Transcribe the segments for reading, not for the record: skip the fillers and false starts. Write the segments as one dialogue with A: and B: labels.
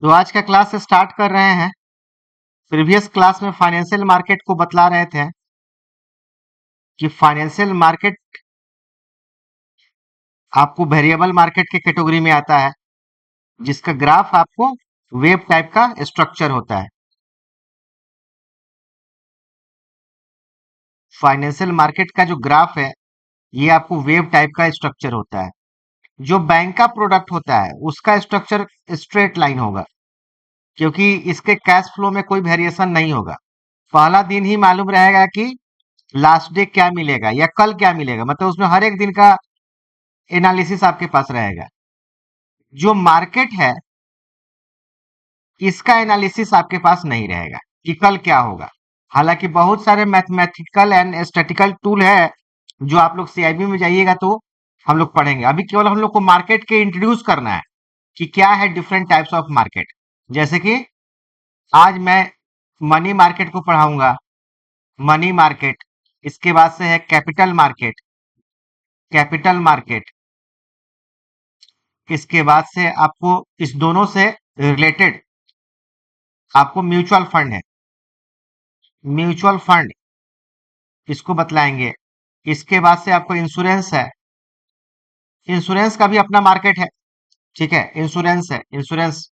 A: तो आज का क्लास स्टार्ट कर रहे हैं। प्रीवियस क्लास में फाइनेंशियल मार्केट को बतला रहे थे कि फाइनेंशियल मार्केट आपको वेरिएबल मार्केट के कैटेगरी में आता है, जिसका ग्राफ आपको वेव टाइप का स्ट्रक्चर होता है। फाइनेंशियल मार्केट का जो ग्राफ है, ये आपको वेव टाइप का स्ट्रक्चर होता है। जो बैंक का प्रोडक्ट होता है, उसका स्ट्रक्चर स्ट्रेट लाइन होगा, क्योंकि इसके कैश फ्लो में कोई वेरिएशन नहीं होगा। पहला दिन ही मालूम रहेगा कि लास्ट डे क्या मिलेगा या कल क्या मिलेगा, मतलब उसमें हर एक दिन का एनालिसिस आपके पास रहेगा। जो मार्केट है, इसका एनालिसिस आपके पास नहीं रहेगा कि कल क्या होगा। हालांकि बहुत सारे मैथमेटिकल एंड स्टैटिकल टूल है, जो आप लोग सीआईबी में जाइएगा तो हम लोग पढ़ेंगे। अभी केवल हम लोग को मार्केट के इंट्रोड्यूस करना है कि क्या है डिफरेंट टाइप्स ऑफ मार्केट। जैसे कि आज मैं मनी मार्केट को पढ़ाऊंगा, मनी मार्केट। इसके बाद से है कैपिटल मार्केट, कैपिटल मार्केट। इसके बाद से आपको इस दोनों से रिलेटेड आपको म्यूचुअल फंड है, म्यूचुअल फंड इसको बतलाएंगे। इसके बाद से आपको इंश्योरेंस है, इंश्योरेंस का भी अपना मार्केट है। ठीक है, इंश्योरेंस है, इंश्योरेंस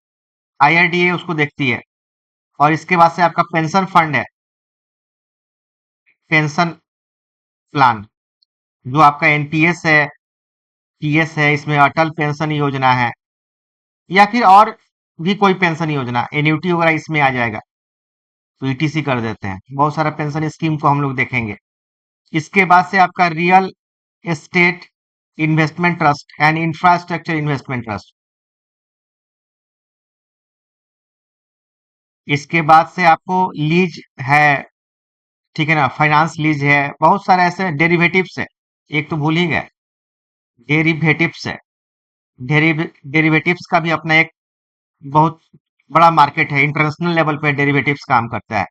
A: आईआरडीए उसको देखती है। और इसके बाद से आपका पेंशन फंड है, पेंशन प्लान, जो आपका एनपीएस है, पीएस है, इसमें अटल पेंशन योजना है, या फिर और भी कोई पेंशन योजना, एन्युटी वगैरह इसमें आ जाएगा। तो ईटीसी कर देते हैं। बहुत सारा पेंशन स्कीम को हम लोग देखेंगे। इसके बाद से आपका real estate investment trust and infrastructure investment trust. इसके बाद से आपको लीज है, ठीक है ना, फाइनेंस लीज है। बहुत सारे ऐसे डेरिवेटिव्स है, एक तो भूल ही गए, डेरिवेटिव्स है। डेरिवेटिव्स का भी अपना एक बहुत बड़ा मार्केट है, इंटरनेशनल लेवल पे डेरिवेटिव्स काम करता है।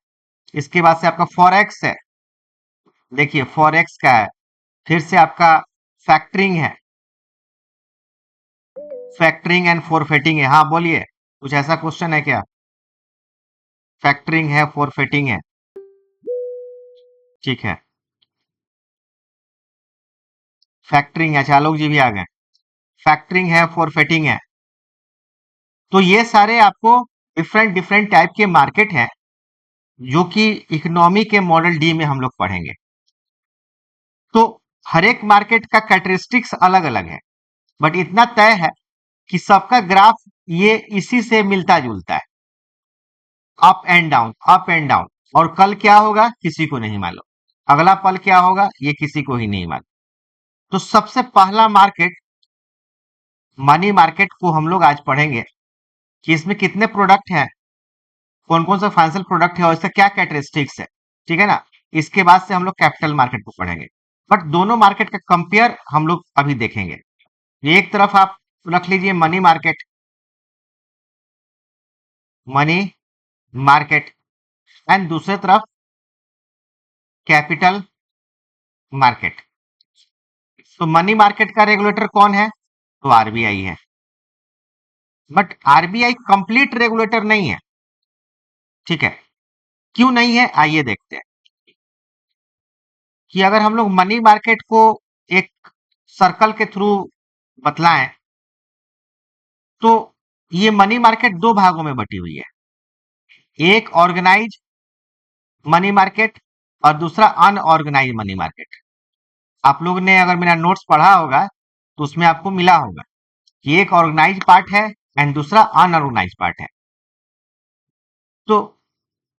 A: इसके बाद से आपका फॉरेक्स है, देखिए फॉरेक्स का है। फिर से आपका फैक्टरिंग है, फैक्टरिंग एंड फॉरफेटिंग है। हाँ बोलिए, कुछ ऐसा क्वेश्चन है क्या? फैक्टरिंग है, फॉरफेटिंग है, ठीक है। फैक्टरिंग है, चालोक जी भी आ गए। फैक्टरिंग है, फॉरफेटिंग है। तो ये सारे आपको डिफरेंट डिफरेंट टाइप के मार्केट हैं, जो कि इकोनॉमी के मॉडल डी में हम लोग पढ़ेंगे। तो हर एक मार्केट का कैरेक्टरिस्टिक्स अलग अलग है, बट इतना तय है कि सबका ग्राफ ये इसी से मिलता जुलता है, up and down, up and down. और कल क्या होगा किसी को नहीं मालूम, अगला पल क्या होगा ये किसी को ही नहीं मालूम। तो सबसे पहला मार्केट मनी मार्केट को हम लोग आज पढ़ेंगे कि इसमें कितने प्रोडक्ट हैं, कौन कौन सा फाइनेंशियल प्रोडक्ट है और इसका क्या कैरेक्टरिस्टिक्स है, ठीक है ना। इसके बाद से हम लोग कैपिटल मार्केट को पढ़ेंगे, बट दोनों मार्केट का कंपेयर हम लोग अभी देखेंगे। एक तरफ आप रख लीजिए money market, money market, and दूसरे तरफ कैपिटल मार्केट। तो मनी मार्केट का रेगुलेटर कौन है? तो आरबीआई है। बट आरबीआई कंप्लीट रेगुलेटर नहीं है, ठीक है। क्यों नहीं है, आइए देखते हैं। कि अगर हम लोग मनी मार्केट को एक सर्कल के थ्रू बतलाएं, तो ये मनी मार्केट दो भागों में बटी हुई है। एक ऑर्गेनाइज मनी मार्केट और दूसरा अनऑर्गेनाइज मनी मार्केट। आप लोग ने अगर मेरा नोट्स पढ़ा होगा तो उसमें आपको मिला होगा कि एक ऑर्गेनाइज पार्ट है एंड दूसरा अनऑर्गेनाइज पार्ट है। तो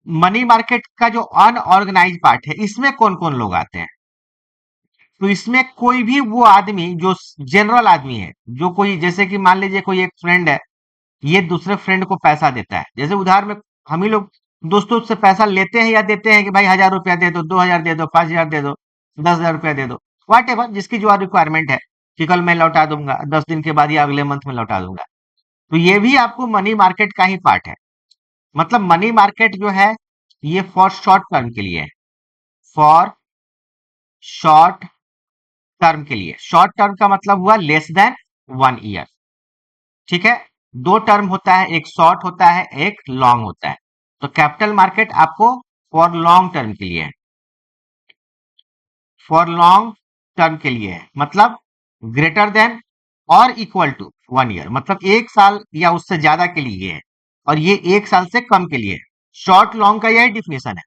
A: मनी मार्केट का जो अनऑर्गेनाइज पार्ट है, इसमें कौन कौन लोग आते हैं? तो इसमें कोई भी वो आदमी जो जनरल आदमी है, जो कोई, जैसे कि मान लीजिए कोई एक फ्रेंड है, ये दूसरे फ्रेंड को पैसा देता है। जैसे उधार में हम ही लोग दोस्तों से पैसा लेते हैं या देते हैं कि भाई 1,000 रुपया दे दो, 2,000 दे दो, 5,000 दे दो, 10,000 रुपया दे दो, वाट एवर जिसकी जो रिक्वायरमेंट है, कि कल मैं लौटा दूंगा, 10 दिन के बाद या अगले मंथ में लौटा दूंगा। तो ये भी आपको मनी मार्केट का ही पार्ट है। मतलब मनी मार्केट जो है, ये फॉर शॉर्ट टर्म के लिए है, फॉर शॉर्ट टर्म के लिए। शॉर्ट टर्म का मतलब हुआ लेस देन 1 ईयर, ठीक है। दो टर्म होता है, एक शॉर्ट होता है, एक लॉन्ग होता है। तो कैपिटल मार्केट आपको फॉर लॉन्ग टर्म के लिए है, फॉर लॉन्ग टर्म के लिए है, मतलब ग्रेटर देन और इक्वल टू 1 ईयर, मतलब 1 साल या उससे ज्यादा के लिए है, और ये 1 साल से कम के लिए है। शॉर्ट लॉन्ग का यही डिफिनेशन है।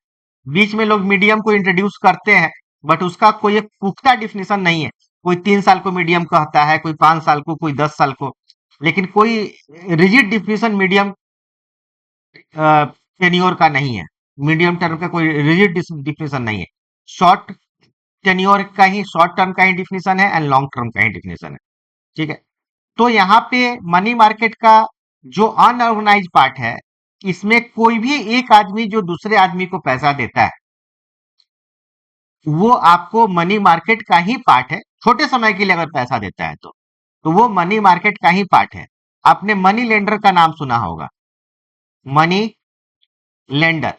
A: बीच में लोग मीडियम को इंट्रोड्यूस करते हैं, बट उसका कोई एक पुख्ता डिफिनेशन नहीं है। कोई 3 साल को मीडियम कहता है, कोई 5 साल को, कोई 10 साल को, लेकिन कोई रिजिड डिफिनेशन मीडियम टेन्योर का नहीं है। मीडियम टर्म का कोई रिजिड डिफिनेशन नहीं है। शॉर्ट टेन्योर का ही, शॉर्ट टर्म का ही डिफिनेशन है, एंड लॉन्ग टर्म का ही डिफिनेशन है। ठीक है। तो यहाँ पे मनी मार्केट का जो अनऑर्गेनाइज पार्ट है, इसमें कोई भी एक आदमी जो दूसरे आदमी को पैसा देता है, वो आपको मनी मार्केट का ही पार्ट है। छोटे समय के लिए अगर पैसा देता है तो वो मनी मार्केट का ही पार्ट है। आपने मनी लेंडर का नाम सुना होगा। मनी लेंडर,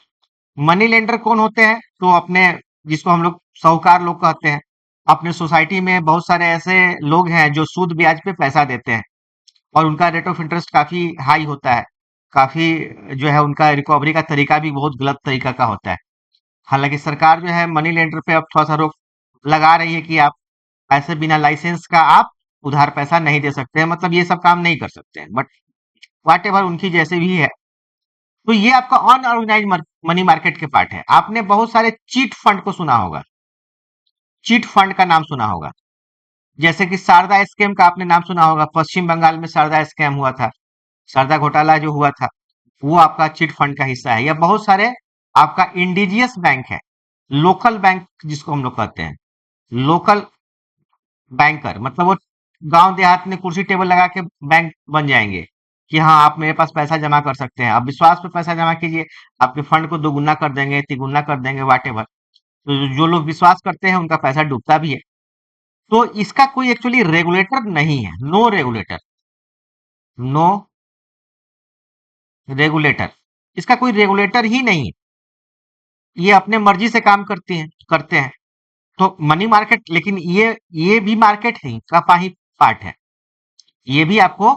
A: मनी लेंडर कौन होते हैं? तो अपने, जिसको हम लोग साहूकार लोग कहते हैं। अपने सोसाइटी में बहुत सारे ऐसे लोग हैं जो सूद ब्याज पे पैसा देते हैं, और उनका रेट ऑफ इंटरेस्ट काफी हाई होता है। काफी जो है उनका रिकवरी का तरीका भी बहुत गलत तरीका का होता है। हालांकि सरकार जो है मनी लेंडर पे अब थोड़ा सा रोक लगा रही है कि आप ऐसे बिना लाइसेंस का आप उधार पैसा नहीं दे सकते हैं, मतलब ये सब काम नहीं कर सकते हैं, बट वाट एवर उनकी जैसे भी है। तो ये आपका अनऑर्गेनाइज मनी मार्केट के पार्ट है। आपने बहुत सारे चीट फंड को सुना होगा, चीट फंड का नाम सुना होगा। जैसे कि शारदा स्कैम का आपने नाम सुना होगा। पश्चिम बंगाल में शारदा स्कैम हुआ था, शारदा घोटाला जो हुआ था, वो आपका चिट फंड का हिस्सा है। या बहुत सारे आपका इंडिजियस बैंक है, लोकल बैंक जिसको हम लोग कहते हैं, लोकल बैंकर, मतलब वो गांव देहात में कुर्सी टेबल लगा के बैंक बन जाएंगे कि हाँ आप मेरे पास पैसा जमा कर सकते हैं, आप विश्वास पे पैसा जमा कीजिए, आपके फंड को दोगुना कर देंगे, तिगुना कर देंगे, वाट एवर। तो जो लोग विश्वास करते हैं उनका पैसा डूबता भी है। तो इसका कोई एक्चुअली रेगुलेटर नहीं है, नो रेगुलेटर, नो रेगुलेटर। इसका कोई रेगुलेटर ही नहीं है, ये अपने मर्जी से काम करते हैं। तो मनी मार्केट, लेकिन ये भी मार्केट है का ही पार्ट है। ये भी आपको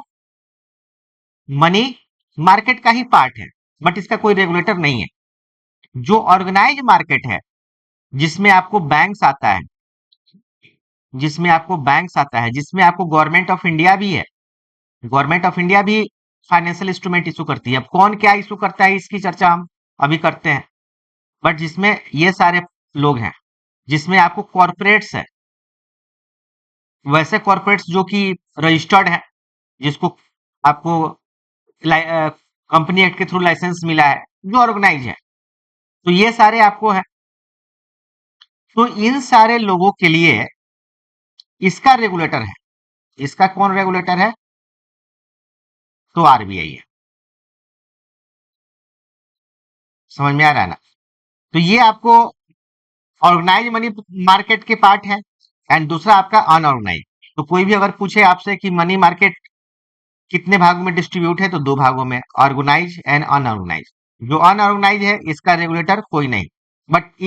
A: मनी मार्केट का ही पार्ट है, बट इसका कोई रेगुलेटर नहीं है। जो ऑर्गेनाइज मार्केट है, जिसमें आपको बैंक्स आता है, जिसमें आपको बैंक्स आता है, जिसमें आपको गवर्नमेंट ऑफ इंडिया भी है। गवर्नमेंट ऑफ इंडिया भी फाइनेंशियल इंस्ट्रूमेंट इशू करती है। अब कौन क्या इशू करता है इसकी चर्चा हम अभी करते हैं, बट जिसमें ये सारे लोग हैं, जिसमें आपको कॉर्पोरेट्स है, वैसे कॉर्पोरेट्स जो कि रजिस्टर्ड है, जिसको आपको कंपनी एक्ट के थ्रू लाइसेंस मिला है, जो ऑर्गेनाइज है, तो ये सारे आपको है। तो इन सारे लोगों के लिए इसका रेगुलेटर है। इसका कौन रेगुलेटर है? तो आरबीआई है। समझ में आ रहा है ना? तो ये आपको ऑर्गेनाइज मनी मार्केट के पार्ट है, एंड दूसरा आपका अनऑर्गेनाइज। तो कोई भी अगर पूछे आपसे कि मनी मार्केट कितने भागों में डिस्ट्रीब्यूट है, तो दो भागों में, ऑर्गेनाइज एंड अनऑर्गेनाइज। जो अनऑर्गेनाइज है इसका रेगुलेटर कोई नहीं, बट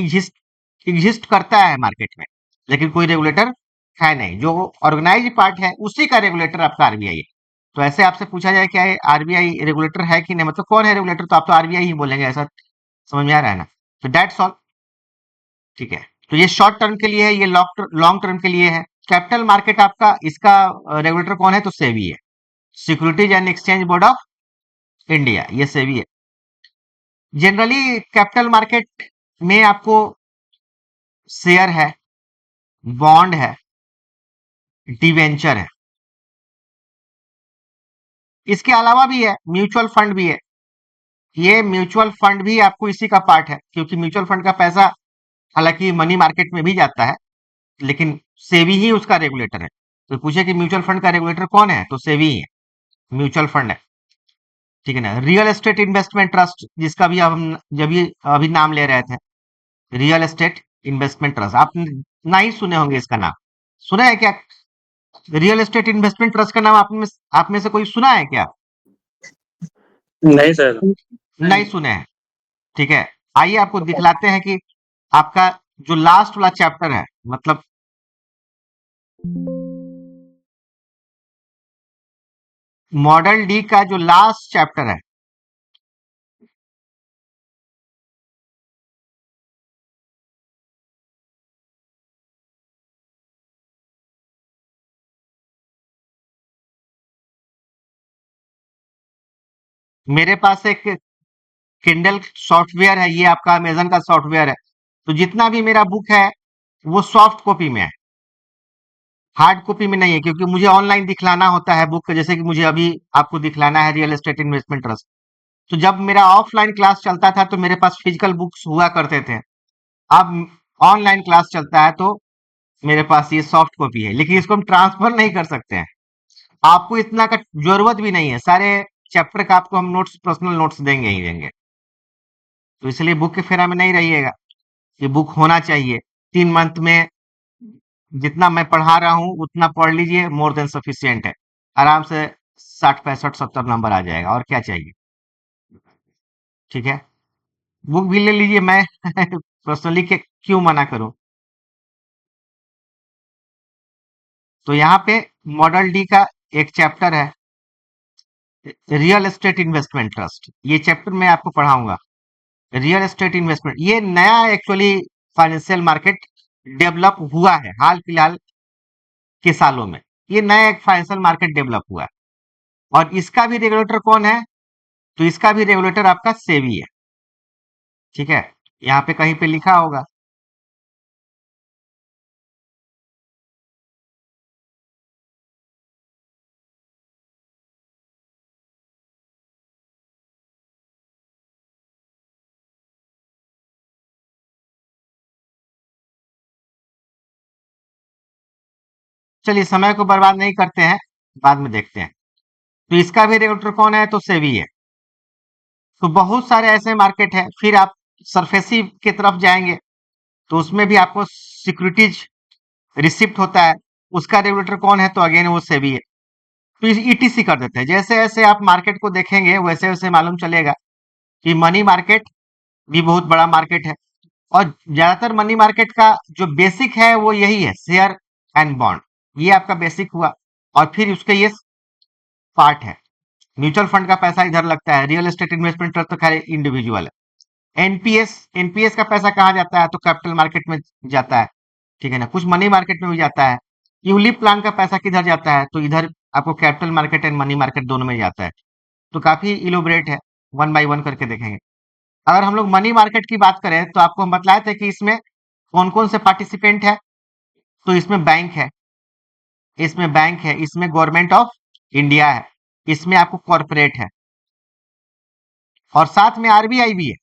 A: एग्जिस्ट करता है मार्केट में, लेकिन कोई रेगुलेटर है नहीं। जो ऑर्गेनाइज पार्ट है उसी का रेगुलेटर आपका आरबीआई है। तो ऐसे आपसे पूछा जाए क्या आरबीआई रेगुलेटर है कि नहीं, मतलब कौन है रेगुलेटर, तो आप तो आरबीआई ही बोलेंगे, ऐसा समझ में आ रहा है ना? तो दैट्स ऑल। ठीक है। तो ये शॉर्ट टर्म के लिए है, ये लॉन्ग टर्म के लिए है। कैपिटल मार्केट आपका, इसका रेगुलेटर कौन है? तो सेबी है, securities and exchange board of India, ये सेबी है। जनरली कैपिटल मार्केट में आपको शेयर है, बॉन्ड है, डिवेंचर है, इसके अलावा भी है म्यूचुअल फंड भी है। ये म्यूचुअल फंड भी आपको इसी का पार्ट है, क्योंकि म्यूचुअल फंड का पैसा हालांकि मनी मार्केट में भी जाता है, लेकिन सेबी ही उसका रेगुलेटर है। तो पूछे कि म्यूचुअल फंड का रेगुलेटर कौन है, तो सेबी ही है, म्यूचुअल फंड है। ठीक है ना? रियल एस्टेट इन्वेस्टमेंट ट्रस्ट, जिसका भी हम जब भी अभी नाम ले रहे थे, रियल एस्टेट इन्वेस्टमेंट ट्रस्ट, आप नहीं सुने होंगे इसका नाम। सुना है क्या? रियल एस्टेट इन्वेस्टमेंट ट्रस्ट का नाम आप में से कोई सुना है क्या?
B: नहीं सर।
A: नहीं सुने हैं। ठीक है। आइए आपको दिखलाते हैं कि आपका जो लास्ट वाला चैप्टर है, मतलब मॉडल डी का जो लास्ट चैप्टर है, मेरे पास एक किंडल सॉफ्टवेयर है, ये आपका अमेजन का सॉफ्टवेयर है। तो जितना भी मेरा बुक है वो सॉफ्ट कॉपी में है, हार्ड कॉपी में नहीं है, क्योंकि मुझे ऑनलाइन दिखलाना होता है बुक, जैसे कि मुझे अभी आपको दिखलाना है रियल एस्टेट इन्वेस्टमेंट ट्रस्ट। तो जब मेरा ऑफलाइन क्लास चलता था तो मेरे पास फिजिकल बुक्स हुआ करते थे। अब ऑनलाइन क्लास चलता है तो मेरे पास ये सॉफ्ट कॉपी है, लेकिन इसको हम ट्रांसफर नहीं कर सकते हैं। आपको इतना का जरूरत भी नहीं है, सारे चैप्टर का आपको हम नोट्स, पर्सनल नोट्स देंगे ही देंगे। तो इसलिए बुक के फेरा में नहीं रहिएगा, ये बुक होना चाहिए। 3 मंथ में जितना मैं पढ़ा रहा हूँ उतना पढ़ लीजिए, मोर देन सफिशियंट है। आराम से 60 65 70 नंबर आ जाएगा, और क्या चाहिए। ठीक है, बुक भी ले लीजिए, मैं पर्सनली के क्यों मना करूं। तो यहाँ पे मॉडल डी का एक चैप्टर है, रियल एस्टेट इन्वेस्टमेंट ट्रस्ट। ये चैप्टर मैं आपको पढ़ाऊंगा। रियल एस्टेट इन्वेस्टमेंट ये नया एक्चुअली फाइनेंशियल मार्केट डेवलप हुआ है हाल फिलहाल के सालों में। ये नया एक फाइनेंशियल मार्केट डेवलप हुआ है, और इसका भी रेगुलेटर कौन है? तो इसका भी रेगुलेटर आपका सेबी है। ठीक है, यहाँ पे कहीं पे लिखा होगा। चलिए, समय को बर्बाद नहीं करते हैं, बाद में देखते हैं। तो इसका भी रेगुलेटर कौन है? तो सेबी है। तो बहुत सारे ऐसे मार्केट है, फिर आप सरफेसी की तरफ जाएंगे तो उसमें भी आपको सिक्योरिटीज रिसिप्ट होता है, उसका रेगुलेटर कौन है? तो अगेन वो सेबी है। तो ईटीसी कर देते हैं। जैसे जैसे आप मार्केट को देखेंगे वैसे वैसे मालूम चलेगा कि मनी मार्केट भी बहुत बड़ा मार्केट है। और ज्यादातर मनी मार्केट का जो बेसिक है वो यही है, शेयर एंड बॉन्ड। ये आपका बेसिक हुआ, और फिर उसके ये पार्ट है। म्यूचुअल फंड का पैसा इधर लगता है, रियल एस्टेट इन्वेस्टमेंट ट्रस्ट तो खैर इंडिविजुअल है। एनपीएस, एनपीएस का पैसा कहाँ जाता है? तो कैपिटल मार्केट में जाता है। ठीक है ना, कुछ मनी मार्केट में भी जाता है। यूलिप प्लान का पैसा किधर जाता है? तो इधर आपको capital market and money market दोनों में जाता है। तो काफी इलोबरेट है, वन बाय वन करके देखेंगे। अगर हम लोग मनी मार्केट की बात करें तो आपको हम बतलाए थे कि इसमें कौन कौन से पार्टिसिपेंट है। तो इसमें बैंक है, इसमें बैंक है, इसमें गवर्नमेंट ऑफ इंडिया है, इसमें आपको कॉरपोरेट है, और साथ में आरबीआई भी है।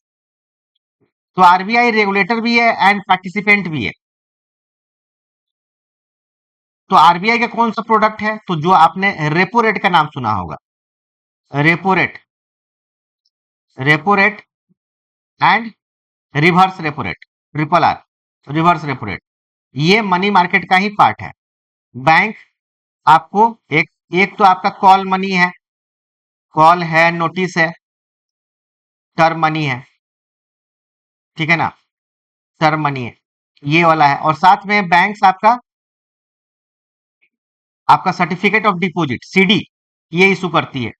A: तो आरबीआई रेगुलेटर भी है एंड पार्टिसिपेंट भी है। तो आरबीआई का कौन सा प्रोडक्ट है? तो जो आपने रेपो रेट का नाम सुना होगा, repo rate, repo rate and reverse repo rate, triple R, reverse repo rate, ये मनी मार्केट का ही पार्ट है। बैंक आपको एक एक तो आपका कॉल मनी है, कॉल है, नोटिस है, टर्म मनी है। ठीक है ना, टर्म मनी है, ये वाला है। और साथ में बैंक्स आपका आपका सर्टिफिकेट ऑफ डिपॉजिट, सीडी, ये इशू करती है।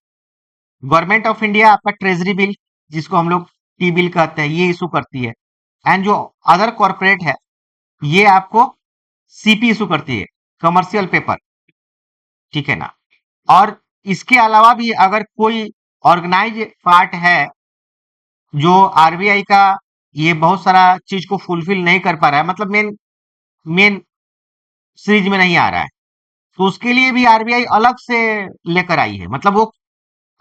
A: गवर्नमेंट ऑफ इंडिया आपका ट्रेजरी बिल, जिसको हम लोग टी बिल कहते हैं, ये इशू करती है। एंड जो अदर कॉर्पोरेट है, ये आपको सीपी इशू करती है, कमर्शियल पेपर। ठीक है ना। और इसके अलावा भी अगर कोई ऑर्गेनाइज पार्ट है जो आरबीआई का ये बहुत सारा चीज को फुलफिल नहीं कर पा रहा है, मतलब मेन मेन सीरीज में नहीं आ रहा है, तो उसके लिए भी आरबीआई अलग से लेकर आई है। मतलब वो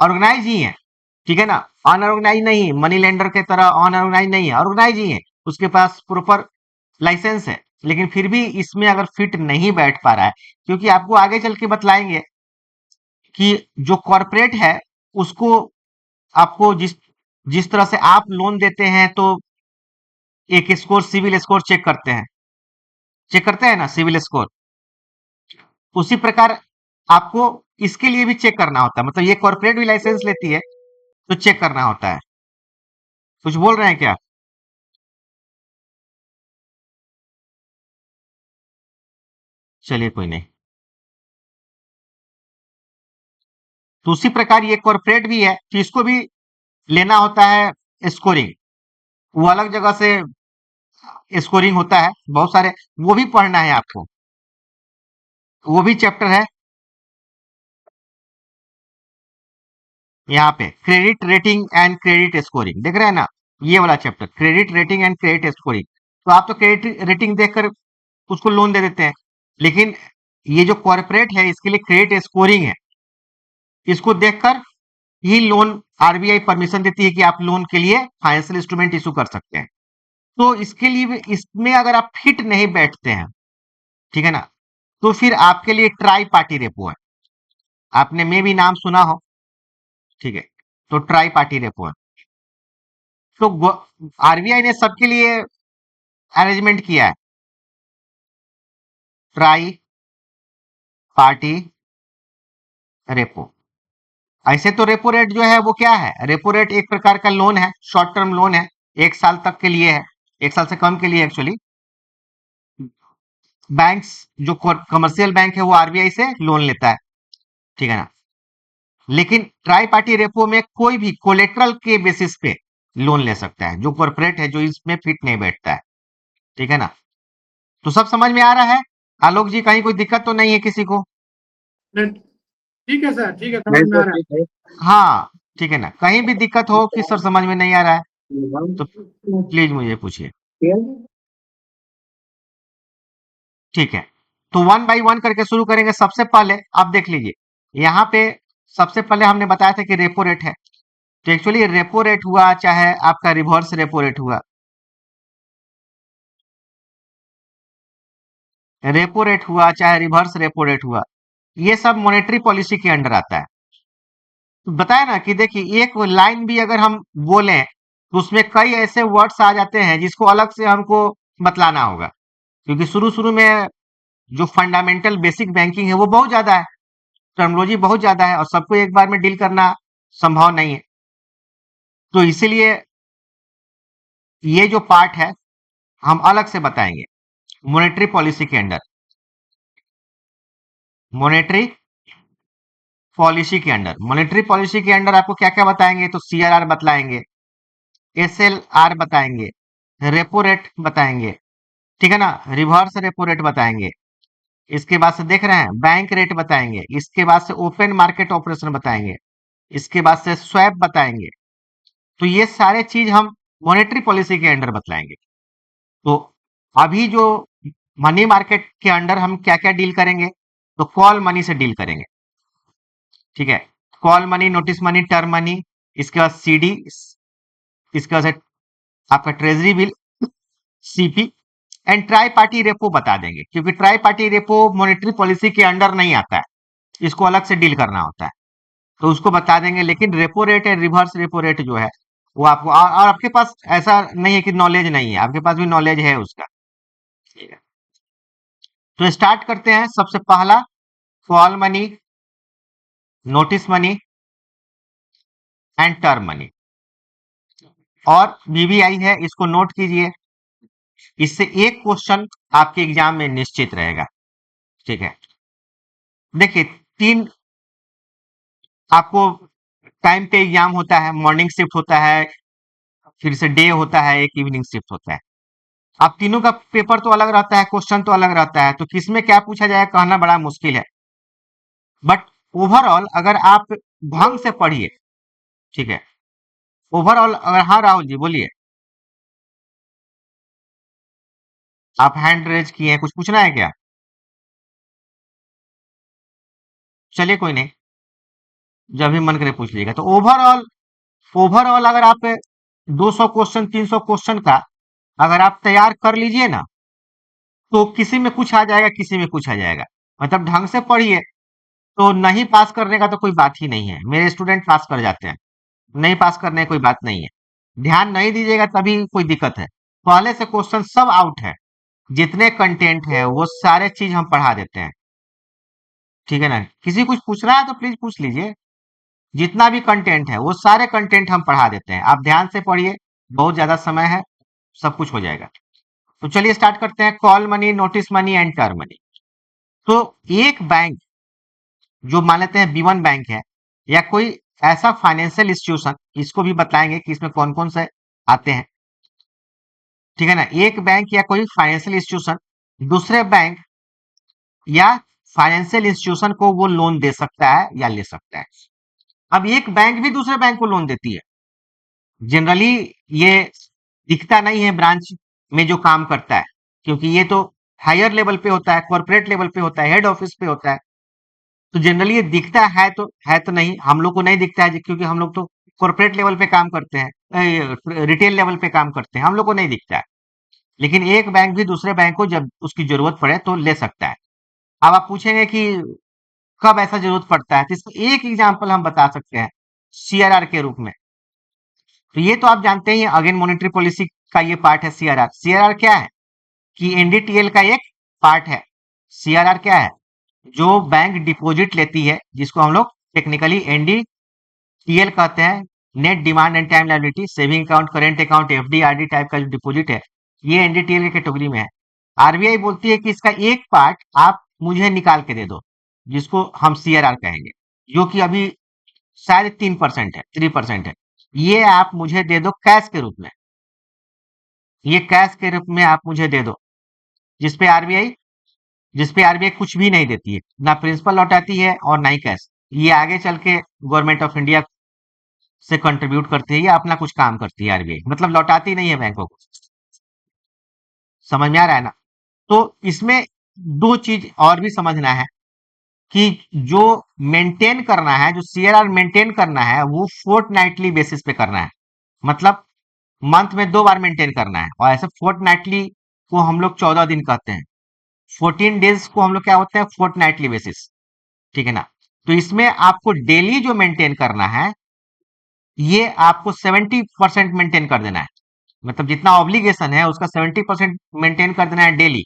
A: ऑर्गेनाइज ही है। ठीक है ना, अनऑर्गेनाइज नहीं है, मनी लेंडर के तरह अनऑर्गेनाइज नहीं है, ऑर्गेनाइज ही है। उसके पास प्रॉपर लाइसेंस है, लेकिन फिर भी इसमें अगर फिट नहीं बैठ पा रहा है, क्योंकि आपको आगे चल के बतलाएंगे कि जो कॉरपोरेट है उसको आपको जिस जिस तरह से आप लोन देते हैं तो एक स्कोर, सिविल स्कोर चेक करते हैं ना, सिविल स्कोर। उसी प्रकार आपको इसके लिए भी चेक करना होता है, मतलब ये कॉर्पोरेट भी लाइसेंस लेती है तो चेक करना होता है। कुछ बोल रहे हैं क्या? चलिए, कोई नहीं। तो उसी प्रकार ये कॉर्पोरेट भी है, तो इसको भी लेना होता है स्कोरिंग, वो अलग जगह से स्कोरिंग होता है बहुत सारे, वो भी पढ़ना है आपको, वो भी चैप्टर है यहाँ पे, credit rating and credit scoring, देख रहे हैं ना, ये वाला chapter credit rating and credit scoring. तो आप तो क्रेडिट रेटिंग देखकर उसको लोन दे देते हैं, लेकिन ये जो कॉर्पोरेट है इसके लिए क्रेडिट स्कोरिंग है, इसको देखकर ही लोन आरबीआई परमिशन देती है कि आप लोन के लिए फाइनेंशियल इंस्ट्रूमेंट इशू कर सकते हैं। तो इसके लिए इसमें अगर आप फिट नहीं बैठते हैं, ठीक है ना, तो फिर आपके लिए ट्राई पार्टी रेपो है, आपने में भी नाम सुना हो, ठीक है, तो ट्राई पार्टी रेपो है। तो आरबीआई ने सबके लिए अरेंजमेंट किया है ट्राई पार्टी रेपो। ऐसे तो रेपो रेट जो है वो क्या है, रेपो रेट एक प्रकार का लोन है, शॉर्ट टर्म लोन है, 1 साल तक के लिए है, 1 साल से कम के लिए एक्चुअली। बैंक्स जो कमर्शियल बैंक है वो आरबीआई से लोन लेता है, ठीक है ना, लेकिन ट्राई पार्टी रेपो में कोई भी कोलेट्रल के बेसिस पे लोन ले सकता है, जो कॉर्पोरेट है जो इसमें फिट नहीं बैठता है, ठीक है ना। तो सब समझ में आ रहा है आलोक जी, कहीं कोई दिक्कत तो नहीं है किसी को?
C: ठीक है सर, ठीक है, समझ
B: नहीं
C: में आ
B: सर,
C: रहा
B: ठीक है।
A: हाँ, ठीक है ना, कहीं भी दिक्कत हो कि सर समझ में नहीं आ रहा है तो प्लीज मुझे पूछिए, ठीक है। तो वन बाई वन करके शुरू करेंगे। सबसे पहले आप देख लीजिए, यहाँ पे सबसे पहले हमने बताया था कि रेपो रेट है, तो एक्चुअली रेपो रेट हुआ चाहे आपका रिवर्स रेपो रेट हुआ, रेपो रेट हुआ चाहे रिवर्स रेपो रेट हुआ, ये सब मॉनेटरी पॉलिसी के अंडर आता है। तो बताया ना कि देखिए एक लाइन भी अगर हम बोलें तो उसमें कई ऐसे वर्ड्स आ जाते हैं जिसको अलग से हमको बतलाना होगा, क्योंकि शुरू शुरू में जो फंडामेंटल बेसिक बैंकिंग है वो बहुत ज्यादा है, टर्मिनोलॉजी बहुत ज्यादा है और सबको एक बार में डील करना संभव नहीं है। तो इसीलिए ये जो पार्ट है हम अलग से बताएंगे मॉनेटरी पॉलिसी के अंडर, मॉनेटरी पॉलिसी के अंडर, मॉनेटरी पॉलिसी के अंडर आपको क्या क्या बताएंगे, तो सीआरआर बतलाएंगे, एसएलआर बताएंगे, रेपो रेट बताएंगे, ठीक है ना, रिवर्स रेपो रेट बताएंगे, इसके बाद से देख रहे हैं बैंक रेट बताएंगे, इसके बाद से ओपन मार्केट ऑपरेशन बताएंगे, इसके बाद से स्वैप बताएंगे। तो ये सारे चीज हम मॉनेटरी पॉलिसी के अंडर बतलाएंगे। तो अभी जो मनी मार्केट के अंडर हम क्या क्या डील करेंगे, तो कॉल मनी से डील करेंगे, ठीक है, call money, notice money, term money, इसके बाद सीडी, इसके बाद से आपका treasury bill, CP and try party repo बता देंगे, क्योंकि try party repo monetary policy के अंडर नहीं आता है, इसको अलग से डील करना होता है, तो उसको बता देंगे। लेकिन रेपो रेट है, रिवर्स रेपो रेट जो है वो आपको, और आपके पास ऐसा नहीं है कि नॉलेज नहीं है, आपके पास भी नॉलेज है उसका, ठीक है। तो स्टार्ट करते हैं, सबसे पहला call money, notice money and term money, और बीबीआई है, इसको नोट कीजिए, इससे एक क्वेश्चन आपके एग्जाम में निश्चित रहेगा, ठीक है। देखिए तीन आपको टाइम पे एग्जाम होता है, मॉर्निंग शिफ्ट होता है, फिर से डे होता है, एक इवनिंग शिफ्ट होता है। अब तीनों का पेपर तो अलग रहता है, क्वेश्चन तो अलग रहता है, तो किसमें क्या पूछा जाए कहना बड़ा मुश्किल है। बट ओवरऑल अगर आप ढंग से पढ़िए, ठीक है, ओवरऑल अगर, हाँ राहुल जी बोलिए, आप हैंड रेज किए हैं, कुछ पूछना है क्या? चलिए कोई नहीं, जब भी मन करे पूछ लीजिएगा। तो ओवरऑल, ओवरऑल अगर आप 200 क्वेश्चन 300 क्वेश्चन का अगर आप तैयार कर लीजिए ना, तो किसी में कुछ आ जाएगा, किसी में कुछ आ जाएगा, मतलब ढंग से पढ़िए तो नहीं पास करने का तो कोई बात ही नहीं है, मेरे स्टूडेंट पास कर जाते हैं, नहीं पास करने की कोई बात नहीं है। ध्यान नहीं दीजिएगा तभी कोई दिक्कत है, पहले से क्वेश्चन सब आउट है, जितने कंटेंट है वो सारे चीज हम पढ़ा देते हैं, ठीक है ना। किसी कुछ पूछना है तो प्लीज पूछ लीजिए, जितना भी कंटेंट है वो सारे कंटेंट हम पढ़ा देते हैं, आप ध्यान से पढ़िए, बहुत ज्यादा समय है, सब कुछ हो जाएगा। तो चलिए स्टार्ट करते हैं, call money, notice money and term money. तो एक बैंक जो मान लेते हैं B1 बैंक है, या कोई ऐसा फाइनेंशियल इंस्टीट्यूशन, इसको भी बताएंगे कि इसमें कौन कौन से आते हैं, ठीक है ना। एक बैंक या कोई फाइनेंशियल इंस्टीट्यूशन दूसरे बैंक या फाइनेंशियल इंस्टीट्यूशन को वो लोन दे सकता है या ले सकता है। अब एक बैंक भी दूसरे बैंक को लोन देती है। जनरली ये दिखता नहीं है ब्रांच में जो काम करता है, क्योंकि ये तो हायर लेवल पे होता है, कॉर्पोरेट लेवल पे होता है, हेड ऑफिस पे होता है। तो जनरली ये दिखता है तो नहीं, हम लोग को नहीं दिखता है क्योंकि हम लोग तो कॉर्पोरेट लेवल पे काम करते हैं, रिटेल लेवल पे काम करते हैं, हम लोग को नहीं दिखता है। लेकिन एक बैंक भी दूसरे बैंक को जब उसकी जरूरत पड़े तो ले सकता है। अब आप पूछेंगे कि कब ऐसा जरूरत पड़ता है, तो इसका एक एग्जाम्पल हम बता सकते हैं सीआरआर के रूप में। तो ये तो आप जानते ही हैं, अगेन मॉनेटरी पॉलिसी का ये पार्ट है सीआरआर। सीआरआर क्या है कि एनडीटीएल का एक पार्ट है। सीआरआर क्या है? जो बैंक डिपॉजिट लेती है, जिसको हम लोग टेक्निकली एनडीटीएल कहते हैं, net demand and time liability, saving account, current account, FD, RD type का जो डिपॉजिट है, ये एनडीटीएल की कैटेगरी में है। आरबीआई बोलती है कि इसका एक पार्ट आप मुझे निकाल के दे दो, जिसको हम सीआरआर कहेंगे, जो कि अभी शायद 3% है, 3% है। ये आप मुझे दे दो कैश के रूप में, ये कैश के रूप में आप मुझे दे दो, जिसपे आरबीआई कुछ भी नहीं देती है, ना प्रिंसिपल लौटाती है और ना ही कैश। ये आगे चल के गवर्नमेंट ऑफ इंडिया से कंट्रीब्यूट करती है या अपना कुछ काम करती है आरबीआई, मतलब लौटाती नहीं है बैंकों को। समझ में आ रहा है ना। तो इसमें दो चीज और भी समझना है कि जो मेंटेन करना है, जो सीआरआर मेंटेन करना है, वो फोर्टनाइटली बेसिस पे करना है। मतलब मंथ में 2 बार मेंटेन करना है, और ऐसे फोर्टनाइटली को हम लोग 14 दिन कहते हैं। 14 डेज को हम लोग क्या होते हैं, फोर्टनाइटली बेसिस, ठीक है ना। तो इसमें आपको डेली जो मेंटेन करना है, ये आपको 70% मेंटेन कर देना है। मतलब जितना ऑब्लिगेशन है उसका 70% मेंटेन कर देना है डेली,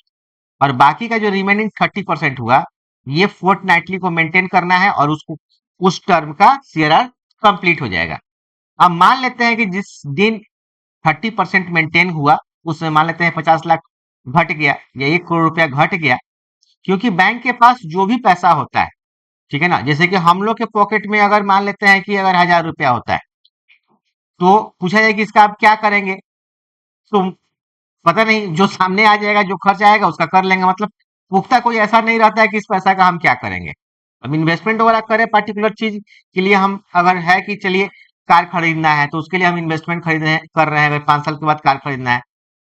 A: और बाकी का जो रिमेनिंग 30% हुआ, ये फोर्टनाइटली को मेंटेन करना है, और उसको उस टर्म का सीआरआर कंप्लीट हो जाएगा। अब मान लेते हैं कि जिस दिन 30% मेंटेन हुआ, उसमें मान लेते हैं 50 लाख घट गया या 1 करोड़ रुपया घट गया, क्योंकि बैंक के पास जो भी पैसा होता है, ठीक है ना, जैसे कि हम लोग के पॉकेट में अगर मान लेते हैं कि अगर 1000 रुपया होता है, तो पूछा जाए कि इसका आप क्या करेंगे, तो पता नहीं, जो सामने आ जाएगा, जो खर्च आएगा उसका कर लेंगे। मतलब पुख्ता कोई ऐसा नहीं रहता है कि इस पैसा का हम क्या करेंगे। अब इन्वेस्टमेंट वगैरह करें पर्टिकुलर चीज के लिए, हम अगर है कि चलिए कार खरीदना है, तो उसके लिए हम इन्वेस्टमेंट खरीद रहे हैं, कर रहे हैं, अगर 5 साल के बाद कार खरीदना है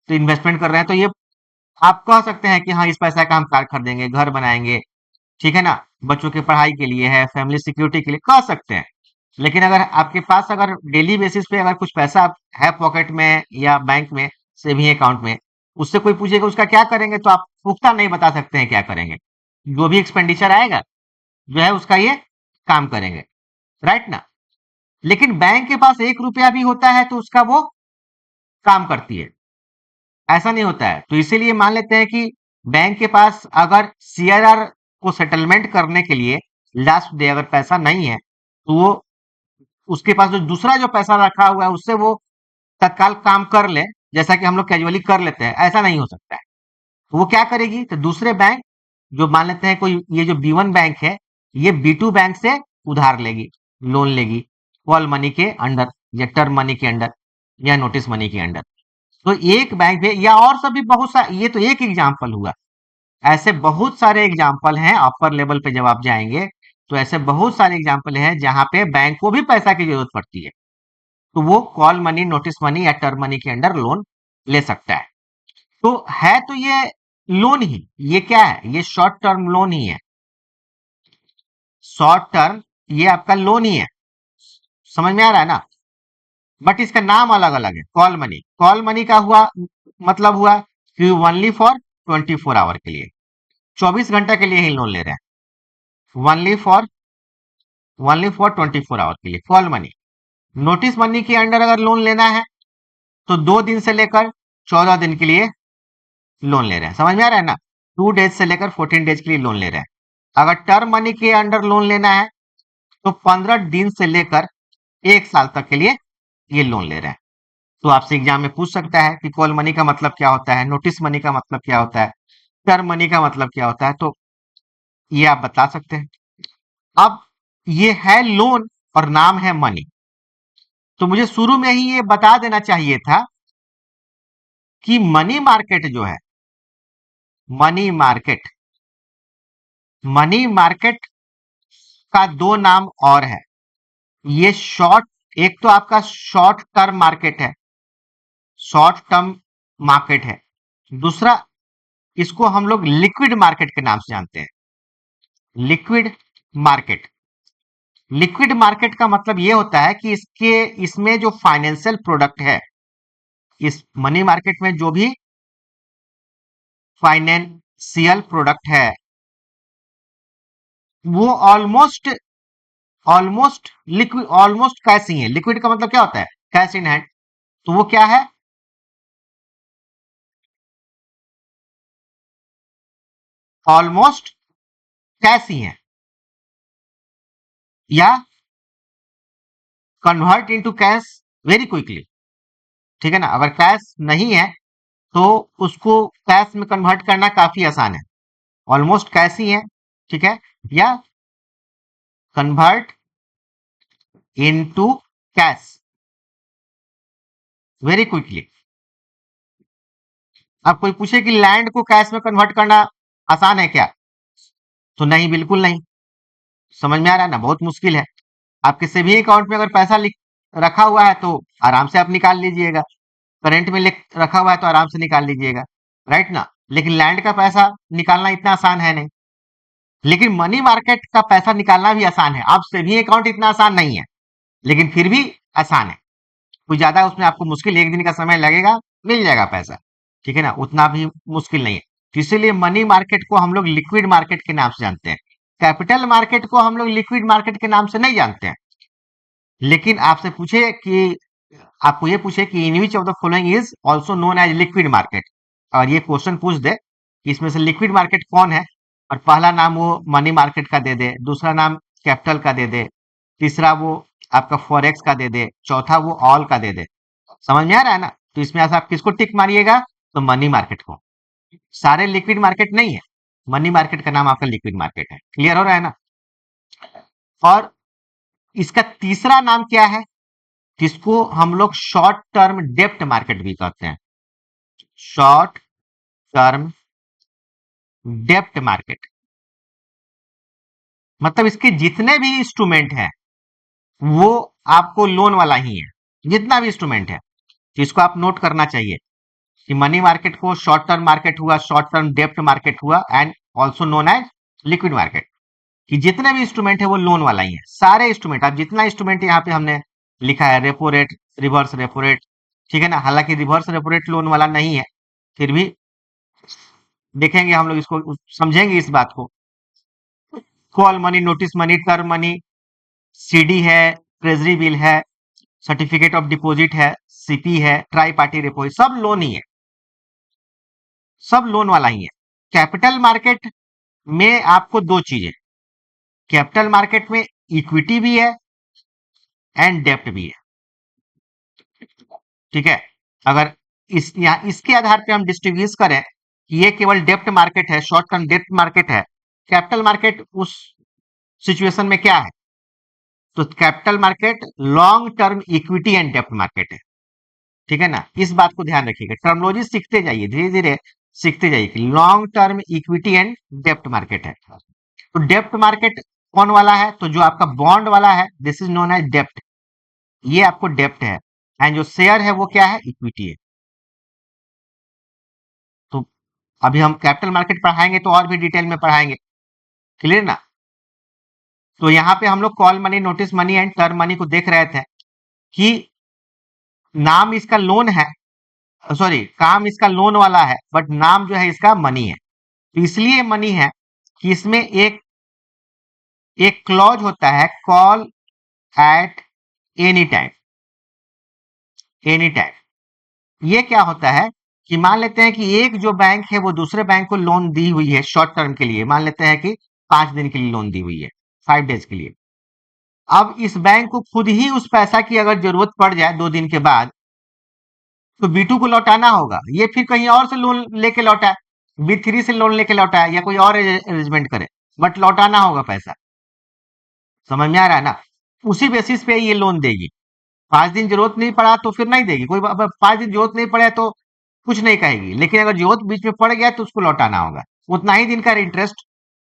A: तो इन्वेस्टमेंट कर रहे हैं, तो ये आप कह सकते हैं कि हाँ, इस पैसा का हम कार खरीदेंगे, घर बनाएंगे, ठीक है ना, बच्चों की पढ़ाई के लिए है, फैमिली सिक्योरिटी के लिए कह सकते हैं। लेकिन अगर आपके पास अगर डेली बेसिस पे अगर कुछ पैसा है पॉकेट में या बैंक में, सेविंग अकाउंट में, उससे कोई पूछेगा उसका क्या करेंगे, तो आप पुख्ता नहीं बता सकते हैं क्या करेंगे। जो भी एक्सपेंडिचर आएगा, जो है उसका ये काम करेंगे, राइट ना। लेकिन बैंक के पास 1 रुपया भी होता है तो उसका वो काम करती है, ऐसा नहीं होता है। तो इसीलिए मान लेते हैं कि बैंक के पास अगर सीआरआर को सेटलमेंट करने के लिए लास्ट डे अगर पैसा नहीं है, तो वो उसके पास जो दूसरा जो पैसा रखा हुआ है उससे वो तत्काल काम कर ले, जैसा कि हम लोग कैजुअली कर लेते हैं, ऐसा नहीं हो सकता है। तो वो क्या करेगी, तो दूसरे बैंक, जो मान लेते हैं कोई ये जो B1 बैंक है, ये B2 बैंक से उधार लेगी, लोन लेगी, कॉल मनी के अंडर या टर्म मनी के अंडर या नोटिस मनी के अंडर। तो एक बैंक है, या और सभी बहुत सा, ये तो एक एग्जाम्पल हुआ, ऐसे बहुत सारे एग्जाम्पल हैं। अपर लेवल पे जब आप जाएंगे तो ऐसे बहुत सारे एग्जाम्पल हैं जहां पे बैंक को भी पैसा की जरूरत पड़ती है, तो वो कॉल मनी, नोटिस मनी या टर्म मनी के अंडर लोन ले सकता है। तो ये लोन ही, ये क्या है, ये शॉर्ट टर्म लोन ही है। शॉर्ट टर्म ये आपका लोन ही है, समझ में आ रहा है ना। बट इसका नाम अलग अलग है। कॉल मनी का हुआ मतलब हुआ कि ओनली फॉर 24 आवर के लिए, 24 घंटा के लिए ही लोन ले रहे हैं, ओनली फॉर 24 आवर के लिए कॉल मनी। नोटिस मनी के अंडर अगर लोन लेना है तो 2 दिन से लेकर 14 दिन के लिए लोन ले रहे हैं, समझ में आ रहा है ना। 2 डेज से लेकर 14 डेज के लिए लोन ले रहे हैं। अगर टर्म मनी के अंडर लोन लेना है तो 15 दिन से लेकर 1 साल तक के लिए ये लोन ले रहे हैं। तो आपसे एग्जाम में पूछ सकता है कि कॉल मनी का मतलब क्या होता है, नोटिस मनी का मतलब क्या होता है, टर्म मनी का मतलब क्या होता है, तो ये आप बता सकते हैं। अब ये है लोन और नाम है मनी। तो मुझे शुरू में ही ये बता देना चाहिए था कि मनी मार्केट जो है, मनी मार्केट, मनी मार्केट का दो नाम और है। ये शॉर्ट, एक तो आपका शॉर्ट टर्म मार्केट है, शॉर्ट टर्म मार्केट है। दूसरा, इसको हम लोग लिक्विड मार्केट के नाम से जानते हैं, लिक्विड मार्केट। लिक्विड मार्केट का मतलब ये होता है कि इसमें जो फाइनेंशियल प्रोडक्ट है, इस मनी मार्केट में जो भी फाइनेंशियल प्रोडक्ट है वो almost almost liquid, almost cash ही है। लिक्विड का मतलब क्या होता है? Cash in hand. तो वो क्या है? ऑलमोस्ट कैश ही है, या convert into cash very quickly. ठीक है ना? अगर कैश नहीं है तो उसको कैश में कन्वर्ट करना काफी आसान है। ऑलमोस्ट कैश ही है, ठीक है, या convert into cash very quickly. अब कोई पूछे कि लैंड को कैश में कन्वर्ट करना आसान है क्या? तो नहीं, बिल्कुल नहीं। समझ में आ रहा है ना? बहुत मुश्किल है। आपके सेविंग अकाउंट में अगर पैसा रखा हुआ है तो आराम से आप निकाल लीजिएगा, करंट में रखा हुआ है तो आराम से निकाल लीजिएगा, राइट ना? लेकिन लैंड का पैसा निकालना इतना आसान है नहीं। लेकिन मनी मार्केट का पैसा निकालना भी आसान है। आप सेविंग अकाउंट इतना आसान नहीं है, लेकिन फिर भी आसान है। कुछ ज्यादा उसमें आपको मुश्किल, एक दिन का समय लगेगा, मिल जाएगा पैसा, ठीक है ना? उतना भी मुश्किल नहीं है। तो इसीलिए मनी मार्केट को हम लोग लिक्विड मार्केट के नाम से जानते हैं। कैपिटल मार्केट को हम लोग लिक्विड मार्केट के नाम से नहीं जानते हैं। लेकिन आपसे पूछे कि, आपको ये पूछे कि in which of the following is also known as liquid market, और ये क्वेश्चन पूछ दे कि इसमें से लिक्विड मार्केट कौन है, और पहला नाम वो मनी मार्केट का दे दे, दूसरा नाम कैपिटल का दे दे, तीसरा वो आपका फॉरेक्स का दे दे, चौथा वो ऑल का दे दे। समझ में आ रहा है ना? तो इसमें से आप किसको टिक मारिएगा? तो मनी मार्केट को। सारे लिक्विड मार्केट नहीं है, मनी मार्केट का नाम आपका लिक्विड मार्केट है। क्लियर हो रहा है ना? और इसका तीसरा नाम क्या है, जिसको हम लोग शॉर्ट टर्म डेप्ट मार्केट भी कहते हैं, शॉर्ट टर्म डेप्ट मार्केट। मतलब इसके जितने भी इंस्ट्रूमेंट हैं वो आपको लोन वाला ही है, जितना भी इंस्ट्रूमेंट है। तो इसको आप नोट करना चाहिए कि मनी मार्केट को शॉर्ट टर्म मार्केट हुआ, शॉर्ट टर्म डेप्ट मार्केट हुआ, and also known as liquid market. कि जितने भी इंस्ट्रूमेंट है वो लोन वाला ही है, सारे इंस्ट्रूमेंट। आप जितना इंस्ट्रूमेंट यहाँ पे हमने लिखा है, repo rate, reverse repo rate, ठीक है ना? हालांकि रिवर्स रेपो रेट लोन वाला नहीं है, फिर भी देखेंगे हम लोग इसको, समझेंगे इस बात को। Call money, notice money, term money, CD है, ट्रेजरी बिल है, सर्टिफिकेट ऑफ डिपॉजिट है, सीपी है, ट्राई पार्टी रेपो, सब लोन ही है, सब लोन वाला ही है। कैपिटल मार्केट में आपको दो चीजें, कैपिटल मार्केट में इक्विटी भी है एंड डेप्ट भी है, ठीक है? अगर इसके आधार पे हम डिस्टिंग्विश करें कि ये केवल डेप्ट मार्केट है, शॉर्ट टर्म डेप्ट मार्केट है, कैपिटल मार्केट उस सिचुएशन में क्या है? तो capital market long term equity and डेप्ट मार्केट है, ठीक है ना? इस बात को ध्यान रखिएगा, टर्मोलॉजी सीखते जाइए, धीरे धीरे सीखते जाइए कि लॉन्ग टर्म इक्विटी एंड डेप्ट मार्केट है। तो डेप्ट मार्केट कौन वाला है? तो जो आपका बॉन्ड वाला है, दिस इज नोन एज डेप्ट, ये आपको डेप्ट है। एंड जो शेयर है वो क्या है? इक्विटी है। तो अभी हम कैपिटल मार्केट पढ़ाएंगे तो और भी डिटेल में पढ़ाएंगे, क्लियर ना? तो यहाँ पे हम लोग call money, notice money and term money को देख रहे थे कि नाम इसका लोन है, सॉरी, काम इसका लोन वाला है, बट नाम जो है इसका मनी है। तो इसलिए मनी है कि इसमें एक एक क्लॉज होता है, call at any time, any time. ये क्या होता है कि मान लेते हैं कि एक जो बैंक है वो दूसरे बैंक को लोन दी हुई है शॉर्ट टर्म के लिए, मान लेते हैं कि 5 दिन के लिए लोन दी हुई है, 5 डेज के लिए। अब इस बैंक को खुद ही उस पैसा की अगर जरूरत पड़ जाए 2 दिन के बाद, तो B2 को लौटाना होगा। ये फिर कहीं और से लोन लेके लौटा है, B3 से लोन लेके लौटा है, या कोई और अरेंजमेंट करे, बट लौटाना होगा पैसा। समझ में आ रहा है ना? उसी बेसिस पे ये लोन देगी। 5 दिन जरूरत नहीं पड़ा तो फिर नहीं देगी, कोई 5 दिन जरूरत नहीं पड़े तो कुछ नहीं कहेगी, लेकिन अगर जरूरत बीच में पड़ गया तो उसको लौटाना होगा, उतना ही दिन का इंटरेस्ट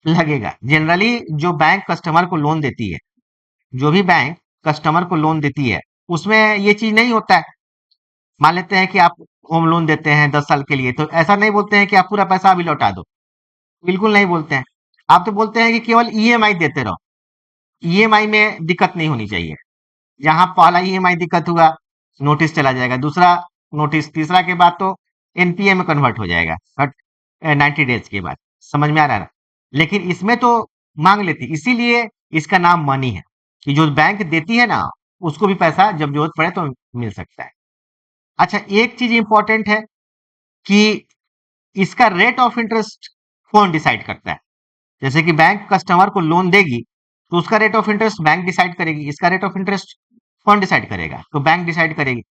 A: लगेगा। जनरली जो बैंक कस्टमर को लोन देती है, जो भी बैंक कस्टमर को लोन देती है, उसमें ये चीज नहीं होता है। मान लेते हैं कि आप होम लोन देते हैं 10 साल के लिए, तो ऐसा नहीं बोलते हैं कि आप पूरा पैसा अभी लौटा दो, बिल्कुल नहीं बोलते हैं। आप तो बोलते हैं कि केवल ईएमआई देते रहो, ईएमआई में दिक्कत नहीं होनी चाहिए। जहां पहला ईएमआई दिक्कत हुआ, नोटिस चला जाएगा, दूसरा नोटिस, तीसरा के बाद तो एनपीए में कन्वर्ट हो जाएगा 90 डेज के बाद। समझ में आ रहा है ना? लेकिन इसमें तो मांग लेती, इसीलिए इसका नाम मनी है, कि जो बैंक देती है ना, उसको भी पैसा जब जरूरत पड़े तो मिल सकता है। अच्छा, एक चीज इंपॉर्टेंट है कि इसका रेट ऑफ इंटरेस्ट कौन डिसाइड करता है? जैसे कि बैंक कस्टमर को लोन देगी, तो उसका rate of interest bank decide करेगी, इसका रेट ऑफ इंटरेस्ट कौन डिसाइड करेगा? तो बैंक डिसाइड करेगी।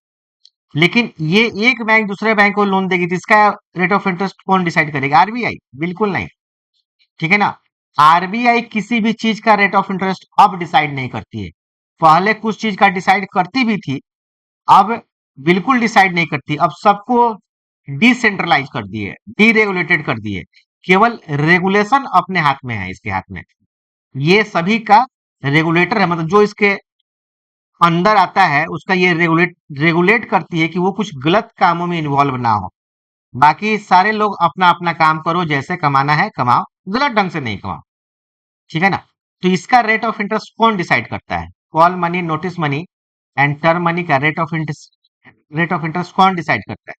A: लेकिन ये एक बैंक दूसरे बैंक को लोन देगी, तो इसका रेट ऑफ इंटरेस्ट कौन डिसाइड करेगा? आरबीआई? बिल्कुल नहीं। ठीक है ना? आरबीआई किसी भी चीज का रेट ऑफ इंटरेस्ट अब डिसाइड नहीं करती है। पहले कुछ चीज का डिसाइड करती भी थी, अब बिल्कुल डिसाइड नहीं करती। अब सबको डिसेंट्रलाइज कर दिए, डीरेगुलेटेड कर दिए। केवल रेगुलेशन अपने हाथ में है, इसके हाथ में। ये सभी का रेगुलेटर है, मतलब जो इसके अंदर आता है उसका ये रेगुलेट रेगुलेट करती है कि वो कुछ गलत कामों में इन्वॉल्व ना हो। बाकी सारे लोग अपना अपना काम करो, जैसे कमाना है कमाओ, गलत ढंग से नहीं कमाओ। ठीक है ना? तो इसका रेट ऑफ इंटरेस्ट कौन डिसाइड करता है? Call money, notice money and term money का रेट ऑफ इंटरेस्ट कौन डिसाइड करता है?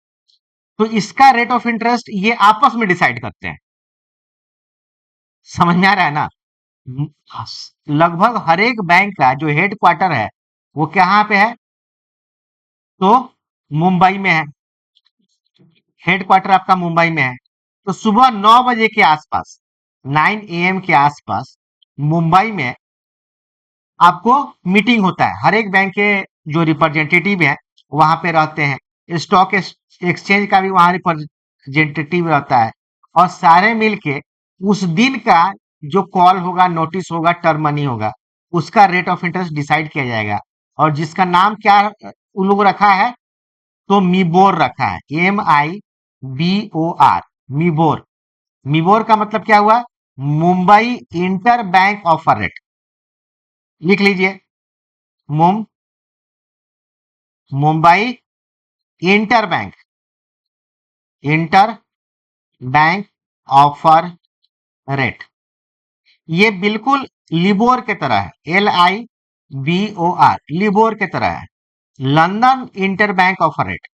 A: तो इसका रेट ऑफ इंटरेस्ट ये आपस में डिसाइड करते हैं। समझ में आ रहा है ना? लगभग हर एक बैंक का जो हेड क्वार्टर है वो कहाँ पे है? तो मुंबई में है। हेड क्वार्टर आपका मुंबई में है। तो सुबह 9 बजे के आसपास, 9 AM के आसपास मुंबई में आपको मीटिंग होता है। हर एक बैंक के जो रिप्रेजेंटेटिव है वहां पे रहते हैं। स्टॉक एक्सचेंज का भी वहां रिप्रेजेंटेटिव रहता है, और सारे मिलके उस दिन का जो कॉल होगा, नोटिस होगा, टर्म मनी होगा, उसका रेट ऑफ इंटरेस्ट डिसाइड किया जाएगा। और जिसका नाम क्या उन लोग रखा है, तो मीबोर रखा है, MIBOR, मीबोर। मीबोर का मतलब क्या हुआ? Mumbai inter bank offer rate. लिख लीजिए, Mumbai inter bank offer rate. ये बिल्कुल लिबोर के तरह है, LIBOR, लिबोर के तरह है, London inter bank offer rate.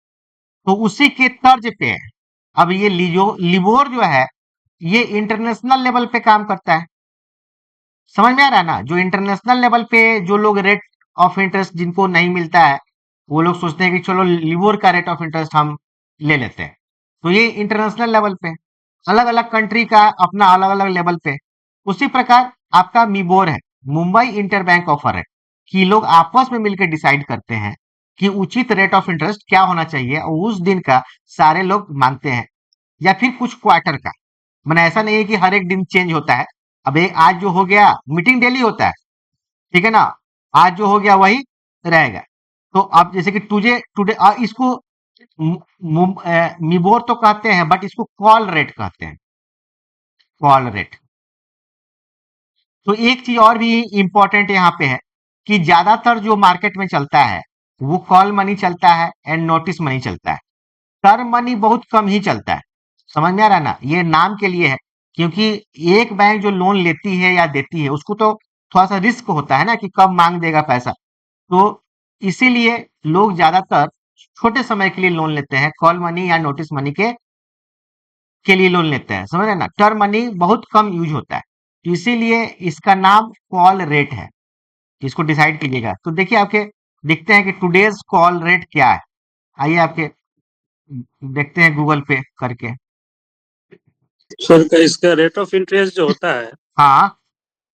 A: तो उसी के तर्ज पे है। अब ये लिबोर जो है, ये इंटरनेशनल लेवल पे काम करता है। समझ में आ रहा है ना? जो इंटरनेशनल लेवल पे जो लोग रेट ऑफ इंटरेस्ट जिनको नहीं मिलता है, वो लोग सोचते हैं कि चलो लिबोर का रेट ऑफ इंटरेस्ट हम ले लेते हैं। तो ये इंटरनेशनल लेवल पे, अलग अलग कंट्री का अपना अलग अलग लेवल पे। उसी प्रकार आपका मीबोर है, मुंबई इंटर बैंक ऑफर है, कि लोग आपस में मिलकर डिसाइड करते हैं कि उचित रेट ऑफ इंटरेस्ट क्या होना चाहिए, और उस दिन का सारे लोग मांगते हैं, या फिर कुछ क्वार्टर का। मैंने ऐसा नहीं है कि हर एक दिन चेंज होता है। अब एक आज जो हो गया, मीटिंग डेली होता है, ठीक है ना? आज जो हो गया वही रहेगा। तो अब जैसे कि टुडे टुडे इसको मिबोर तो कहते हैं, बट इसको कॉल रेट कहते हैं, कॉल रेट। तो एक चीज और भी इंपॉर्टेंट यहाँ पे है कि ज्यादातर जो मार्केट में चलता है वो कॉल मनी चलता है एंड नोटिस मनी चलता है। टर्म मनी बहुत कम ही चलता है। समझ में आ रहा है ना? ये नाम के लिए है, क्योंकि एक बैंक जो लोन लेती है या देती है उसको तो थोड़ा सा रिस्क होता है ना, कि कब मांग देगा पैसा। तो इसीलिए लोग ज्यादातर छोटे समय के लिए लोन लेते हैं, कॉल मनी या नोटिस मनी के लिए लोन लेते हैं। समझ रहे हैं ना? टर्म मनी बहुत कम यूज होता है, तो इसीलिए इसका नाम कॉल रेट है। इसको डिसाइड कीजिएगा। तो देखिए, आपके दिखते हैं कि टुडेज कॉल रेट क्या है। आइए आपके देखते हैं गूगल पे करके।
B: सर का इसका रेट ऑफ इंटरेस्ट जो होता है
A: हाँ,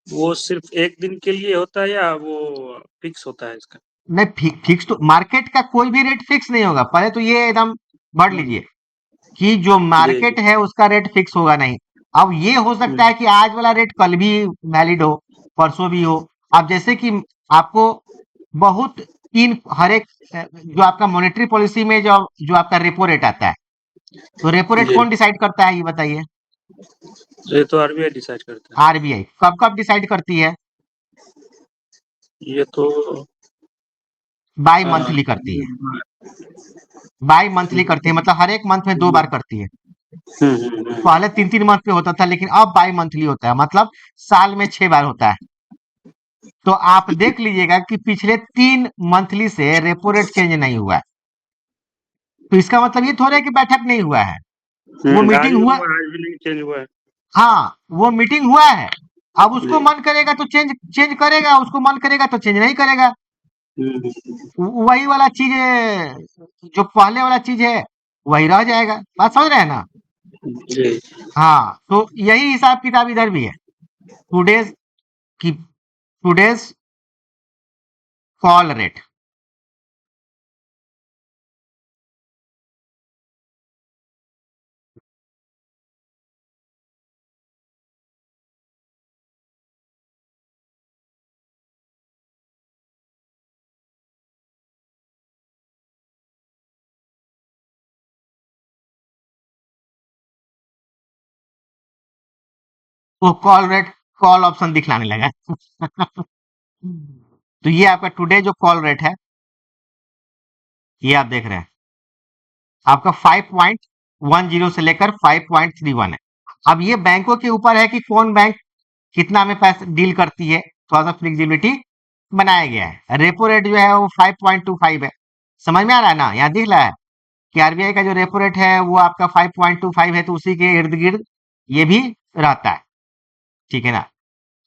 B: वो सिर्फ एक दिन के लिए होता है या वो फिक्स होता है इसका?
A: नहीं, फिक्स तो मार्केट का कोई भी रेट फिक्स नहीं होगा। पहले तो ये एकदम पढ़ लीजिए कि जो
B: जी जी।
A: मार्केट है उसका रेट फिक्स होगा नहीं। अब ये हो सकता है कि आज वाला रेट कल भी वैलिड हो, परसों भी हो, अब जैसे कि आपको बहुत हर एक जो आपका मॉनेटरी पॉलिसी में जो जो आपका रेपो रेट आता है, तो रेपो रेट
B: जी
A: कौन डिसाइड करता है ये बताइए?
B: ये तो आरबीआई डिसाइड करता है।
A: आरबीआई कब कब डिसाइड करती है?
B: ये तो
A: बाई
B: हाँ,
A: मंथली करती है। बाई मंथली करती है, मतलब हर एक मंथ में 2 बार करती है। पहले 3-3 मंथ पे होता था, लेकिन अब बाई मंथली होता है, मतलब साल में 6 बार होता है। तो आप देख लीजिएगा कि पिछले 3 मंथली से रेपो रेट चेंज नहीं हुआ है। तो इसका मतलब ये थोड़ा है कि बैठक नहीं हुआ है। वो
B: आज
A: मीटिंग
B: भी
A: हुआ,
B: हुआ है, आज भी नहीं चेंज हुआ है।
A: हाँ, वो मीटिंग हुआ है। अब उसको
B: जी
A: मन करेगा तो चेंज चेंज करेगा, उसको मन करेगा तो चेंज नहीं करेगा। वही वाला चीज जो पहले वाला चीज है वही रह जाएगा। बात समझ रहे हैं ना?
B: जी
A: हाँ, तो यही हिसाब किताब इधर भी है। टुडेज की टुडेज कॉल रेट, वो कॉल ऑप्शन दिखलाने लगा। तो ये आपका टुडे जो कॉल रेट है, ये आप देख रहे हैं, आपका 5.10 से लेकर 5.31 है। अब ये बैंकों के ऊपर है कि कौन बैंक कितना में पैसे डील करती है, थोड़ा सा फ्लेक्सिबिलिटी बनाया गया है। रेपो रेट जो है वो 5.25 है। समझ में आ रहा है ना? यहाँ दिख रहा है कि आरबीआई का जो रेपो रेट है वो आपका 5.25 है, तो उसी के इर्द गिर्द ये भी रहता है। ठीक है ना?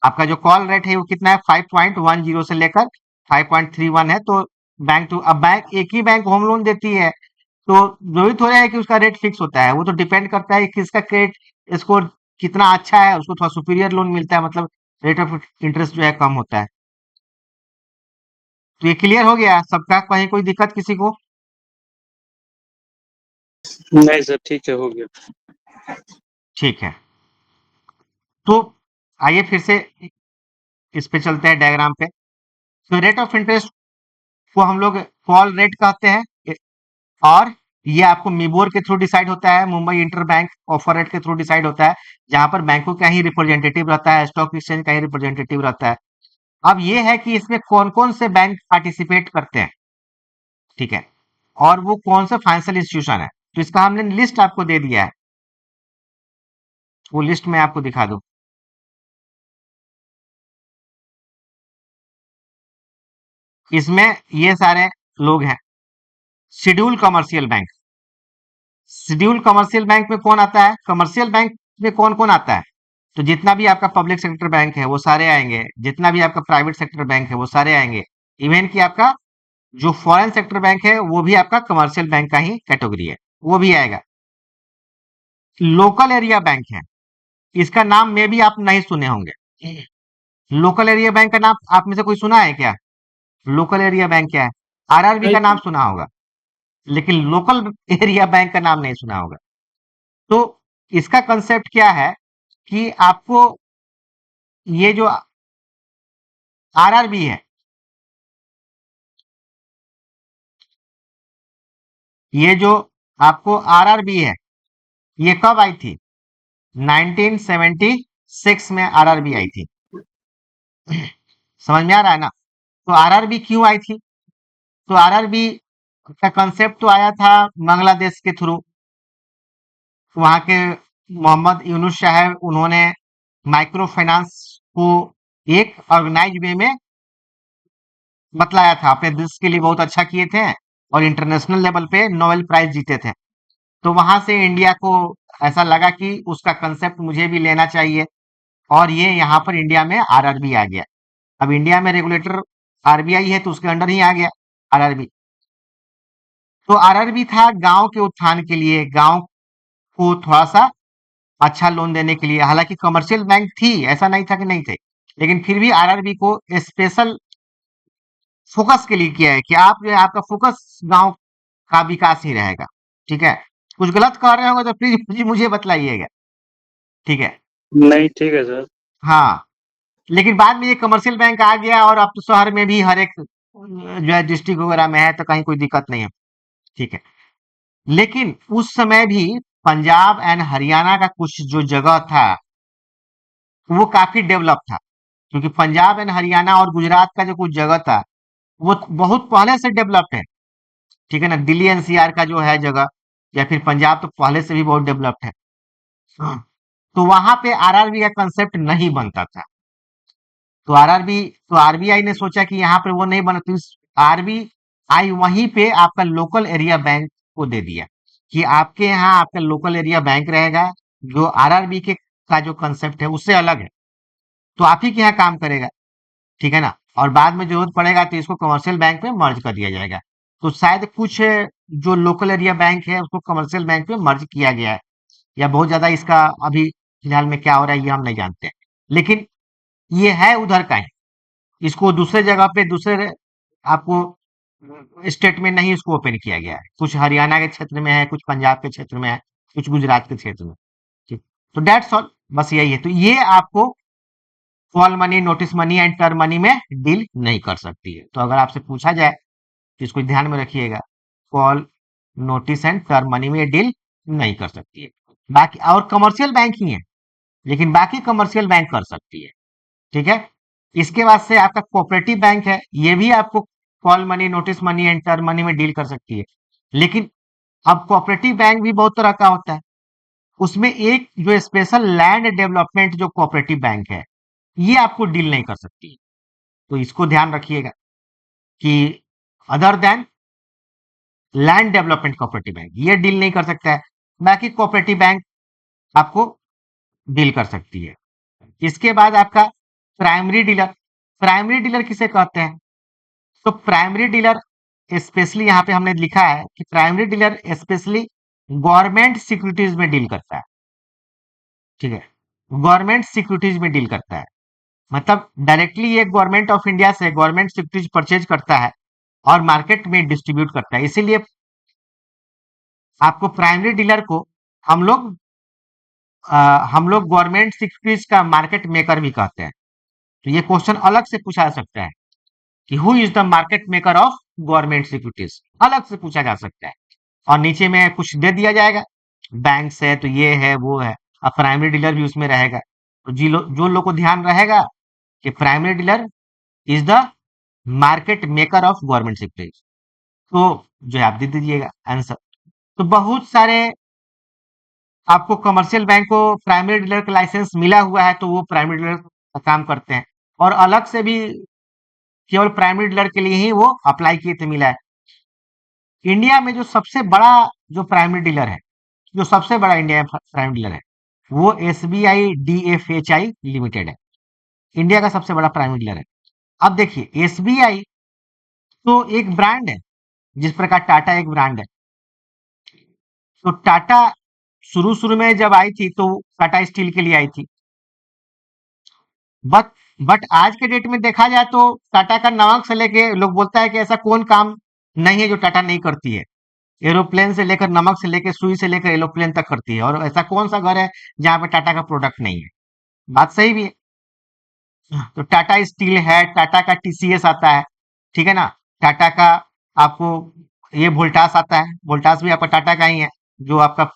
A: आपका जो कॉल रेट है वो कितना है? 5.10 से लेकर 5.31 है। तो बैंक टू अब बैंक एक ही बैंक होम लोन देती है, तो जरूरी थोड़ा है कि उसका रेट फिक्स होता है। वो तो डिपेंड करता है कि किसका क्रेडिट स्कोर कितना अच्छा है, उसको थोड़ा सुपीरियर लोन मिलता है, मतलब रेट ऑफ इंटरेस्ट जो है कम होता है। तो ये क्लियर हो गया सबका? कहीं कोई दिक्कत किसी को?
B: नहीं सर, ठीक है, हो गया।
A: ठीक है, तो आइए फिर से इस पे चलते हैं डायग्राम पे। तो रेट ऑफ इंटरेस्ट को हम लोग कॉल रेट कहते हैं, और ये आपको मिबोर के थ्रू डिसाइड होता है, Mumbai inter bank offer rate के थ्रू डिसाइड होता है, जहां पर बैंकों का ही रिप्रेजेंटेटिव रहता है, स्टॉक एक्सचेंज का ही रिप्रेजेंटेटिव रहता है। अब ये है कि इसमें कौन कौन से बैंक पार्टिसिपेट करते हैं, ठीक है, और वो कौन सा फाइनेंशियल इंस्टीट्यूशन है। तो इसका हमने लिस्ट आपको दे दिया है, वो लिस्ट में आपको दिखा दूं। इसमें ये सारे लोग हैं। Schedule commercial bank, schedule commercial bank में कौन आता है? कमर्शियल बैंक में कौन कौन आता है? तो जितना भी आपका पब्लिक सेक्टर बैंक है वो सारे आएंगे, जितना भी आपका प्राइवेट सेक्टर बैंक है वो सारे आएंगे। इवन कि आपका जो फॉरेन सेक्टर बैंक है वो भी आपका कमर्शियल बैंक का ही कैटेगरी है, वो भी आएगा। लोकल एरिया बैंक है, इसका नाम में भी आप नहीं सुने होंगे। लोकल एरिया बैंक का नाम आप में से कोई सुना है क्या? लोकल एरिया बैंक क्या है? आरआरबी का नाम सुना होगा, लेकिन लोकल एरिया बैंक का नाम नहीं सुना होगा। तो इसका कंसेप्ट क्या है कि आपको ये जो आरआरबी है, ये जो आपको आरआरबी है, ये कब आई थी? 1976 में आरआरबी आई थी। समझ में आ रहा है ना? तो आरआरबी क्यों आई थी? तो आरआरबी का कंसेप्ट तो आया था बांग्लादेश के थ्रू। वहां के मोहम्मद यूनुस साहब, उन्होंने माइक्रो फाइनेंस को एक ऑर्गेनाइज वे में बतलाया था, अपने देश के लिए बहुत अच्छा किए थे और इंटरनेशनल लेवल पे नोबेल प्राइज जीते थे। तो वहां से इंडिया को ऐसा लगा कि उसका कंसेप्ट मुझे भी लेना चाहिए, और ये यहाँ पर इंडिया में आरआरबी आ गया। अब इंडिया में रेगुलेटर आरबीआई है, तो उसके अंडर ही आ गया आरआरबी। तो आरआरबी था गांव के उत्थान के लिए, गांव को थोड़ा सा अच्छा लोन देने के लिए। हालांकि कमर्शियल बैंक थी, ऐसा नहीं था कि नहीं थे, लेकिन फिर भी आरआरबी को स्पेशल फोकस के लिए किया है कि आप जो है आपका फोकस गांव का विकास ही रहेगा। ठीक है, कुछ गलत कर रहे होंगे तो प्लीज मुझे बतलाइएगा। ठीक है,
B: नहीं, ठीक है सर।
A: हाँ, लेकिन बाद में ये कमर्शियल बैंक आ गया और अब तो शहर में भी हर एक जो है डिस्ट्रिक्ट वगैरह में है, तो कहीं कोई दिक्कत नहीं है। ठीक है। लेकिन उस समय भी पंजाब एंड हरियाणा का कुछ जो जगह था वो काफी डेवलप था, क्योंकि पंजाब एंड हरियाणा और गुजरात का जो कुछ जगह था वो बहुत पहले से डेवलप्ड है। ठीक है ना, दिल्ली एनसीआर का जो है जगह, या फिर पंजाब तो पहले से भी बहुत डेवलप्ड है। हाँ। तो वहां पे आरआरबी का कंसेप्ट नहीं बनता था। तो आरबीआई ने सोचा कि यहाँ पे वो नहीं बना, तो आरबीआई वहीं पे आपका लोकल एरिया बैंक को दे दिया कि आपके यहाँ आपका लोकल एरिया बैंक रहेगा, जो आरआरबी के का जो कंसेप्ट है उससे अलग है, तो आप ही के यहाँ काम करेगा। ठीक है ना, और बाद में जरूरत पड़ेगा तो इसको कमर्शियल बैंक में मर्ज कर दिया जाएगा। तो शायद कुछ जो लोकल एरिया बैंक है उसको कमर्शियल बैंक में मर्ज किया गया है, या बहुत ज्यादा इसका अभी फिलहाल में क्या हो रहा है ये हम नहीं जानते हैं। लेकिन ये है उधर का ही, इसको दूसरे जगह पे दूसरे आपको स्टेट में नहीं इसको ओपन किया गया है। कुछ हरियाणा के क्षेत्र में है, कुछ पंजाब के क्षेत्र में है, कुछ गुजरात के क्षेत्र में। ठीक। तो डेट्स ऑल, बस यही है। तो ये आपको call money, notice money and term money में डील नहीं कर सकती है। तो अगर आपसे पूछा जाए तो इसको ध्यान में रखिएगा, call, notice and term money में डील नहीं कर सकती है। बाकी और कमर्शियल बैंक ही है, लेकिन बाकी कमर्शियल बैंक कर सकती है। ठीक है। इसके बाद से आपका कोऑपरेटिव बैंक है, ये भी आपको call money, notice money and term money में डील कर सकती है। लेकिन अब कोऑपरेटिव बैंक भी बहुत तरह का होता है, उसमें एक जो स्पेशल लैंड डेवलपमेंट जो कोऑपरेटिव बैंक है ये आपको डील नहीं कर सकती। तो इसको ध्यान रखिएगा कि other than land development cooperative bank ये डील नहीं कर सकता है, बाकी कोऑपरेटिव बैंक आपको डील कर सकती है। इसके बाद आपका प्राइमरी डीलर। प्राइमरी डीलर किसे कहते हैं? तो प्राइमरी डीलर स्पेशली यहाँ पे हमने लिखा है कि primary dealer specially government securities में डील करता है। ठीक है, गवर्नमेंट सिक्योरिटीज में डील करता है, मतलब डायरेक्टली ये गवर्नमेंट ऑफ इंडिया से गवर्नमेंट सिक्योरिटीज परचेज करता है और मार्केट में डिस्ट्रीब्यूट करता है। इसीलिए आपको प्राइमरी डीलर को हम लोग गवर्नमेंट सिक्योरिटीज का मार्केट मेकर भी कहते हैं। तो ये क्वेश्चन अलग से पूछा जा सकता है कि who is the market maker of government securities, अलग से पूछा जा सकता है। और नीचे में कुछ दे दिया जाएगा, बैंक है तो ये है वो है, अब प्राइमरी डीलर भी उसमें रहेगा। तो जो लोग को ध्यान रहेगा कि primary dealer is the market maker of government securities, तो जो है आप दे दीजिएगा आंसर। तो बहुत सारे आपको कमर्शियल बैंक को प्राइमरी डीलर का लाइसेंस मिला हुआ है, तो वो प्राइमरी डीलर का काम करते हैं, और अलग से भी केवल प्राइमरी डीलर के लिए ही वो अप्लाई किए थे मिला है। इंडिया में जो सबसे बड़ा जो प्राइमरी डीलर है, जो सबसे बड़ा इंडिया में प्राइमरी डीलर है, वो एसबीआई डीएफएचआई लिमिटेड है, इंडिया का सबसे बड़ा प्राइमरी डीलर है। अब देखिए एसबीआई तो एक ब्रांड है, जिस प्रकार टाटा एक ब्रांड है। तो टाटा शुरू शुरू में जब आई थी तो टाटा स्टील के लिए आई थी, बट बट आज के डेट में देखा जाए तो टाटा का नमक से लेके लोग बोलता है कि ऐसा कौन काम नहीं है जो टाटा नहीं करती है। एरोप्लेन से लेकर, नमक से लेकर, सुई से लेकर एरोप्लेन तक करती है, और ऐसा कौन सा घर है जहां पे टाटा का प्रोडक्ट नहीं है। बात सही भी है। तो टाटा स्टील है, टाटा का टीसीएस आता है, ठीक है ना, टाटा का आपको ये वोल्टास आता है, वोल्टास भी आपका टाटा का ही है जो आपका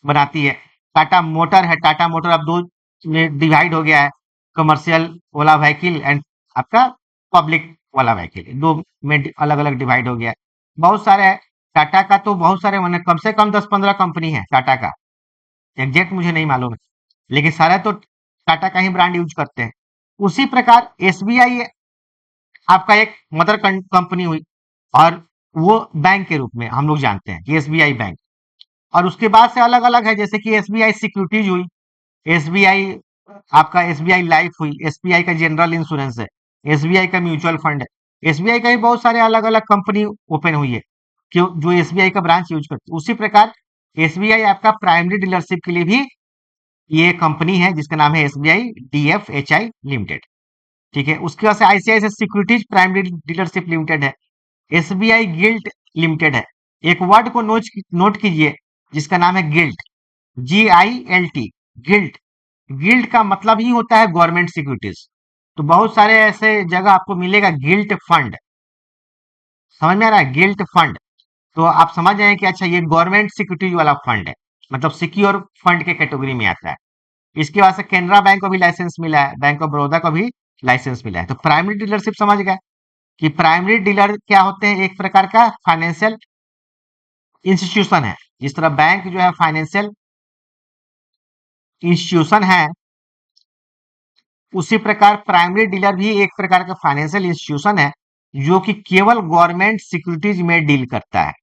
A: बनाती है। टाटा मोटर है, टाटा मोटर अब दो में डिवाइड हो गया है, कमर्शियल वाला व्हीकल एंड आपका पब्लिक वाला व्हीकल, दो में अलग अलग डिवाइड हो गया है। बहुत सारे है टाटा का, तो बहुत सारे मैंने कम से कम 10-15 कंपनी है टाटा का, एग्जैक्ट मुझे नहीं मालूम है, लेकिन सारे तो टाटा का ही ब्रांड यूज करते हैं। उसी प्रकार एसबीआई आपका एक मदर कंपनी हुई, और वो बैंक के रूप में हम लोग जानते हैं कि एसबीआई बैंक। और उसके बाद से अलग अलग है, जैसे कि एसबीआई सिक्योरिटीज हुई, एसबीआई आपका एसबीआई लाइफ हुई, एसबीआई का जनरल इंश्योरेंस है, एसबीआई का म्यूचुअल फंड है, एसबीआई का भी बहुत सारे अलग अलग कंपनी ओपन हुई है क्यों, जो एसबीआई का ब्रांच यूज करती है। उसी प्रकार एसबीआई आपका प्राइमरी डीलरशिप के लिए भी ये कंपनी है जिसका नाम है एसबीआई डीएफएचआई लिमिटेड। ठीक है, उसके बाद से ICICI securities primary dealership limited है, एसबीआई गिल्ट लिमिटेड है। एक वर्ड को नोट कीजिए जिसका नाम है गिल्ट, GILT, गिल्ट। गिल्ट का मतलब ही होता है गवर्नमेंट सिक्योरिटीज। तो बहुत सारे ऐसे जगह आपको मिलेगा गिल्ट फंड। समझ में आ रहा है? Guilt fund. तो आप समझ जाए कि अच्छा ये गवर्नमेंट सिक्योरिटीज वाला फंड है, मतलब सिक्योर फंड के कैटेगरी में आता है। इसके बाद से केनरा बैंक को भी लाइसेंस मिला है, बैंक ऑफ बड़ौदा को भी लाइसेंस मिला है। तो प्राइमरी डीलरशिप समझ गए कि प्राइमरी डीलर क्या होते हैं, एक प्रकार का फाइनेंशियल इंस्टीट्यूशन है। जिस तरह बैंक जो है फाइनेंशियल इंस्टीट्यूशन है, उसी प्रकार प्राइमरी डीलर भी एक प्रकार का फाइनेंशियल इंस्टीट्यूशन है जो कि केवल गवर्नमेंट सिक्योरिटीज में डील करता है।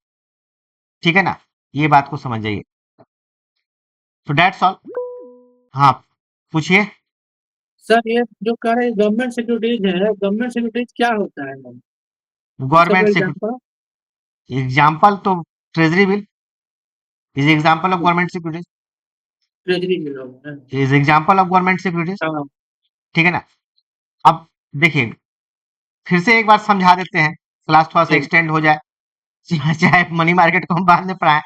A: ठीक है ना? ये बात को समझ जाइए। तो डेट्स ऑल। हाँ, पूछिए।
C: सर ये जो कह रहे हैं गवर्नमेंट सिक्योरिटीज है, गवर्नमेंट सिक्योरिटीज क्या होता है मैम? इसका
A: गवर्नमेंट
C: कोई
A: सिक्योरिटी
C: एग्जांपल?
A: एग्जाम्पल तो treasury bill is example of government securities,
C: treasury bill होगा।
A: Is example of government securities.
C: हाँ
A: ठीक है ना? अब देखिए, फिर से एक बार समझा देते हैं, क्लास थोड़ा सा
C: जी
A: एक्सटेंड हो जाए, चाहे मनी मार्केट को हम बाद में पढ़ाएं।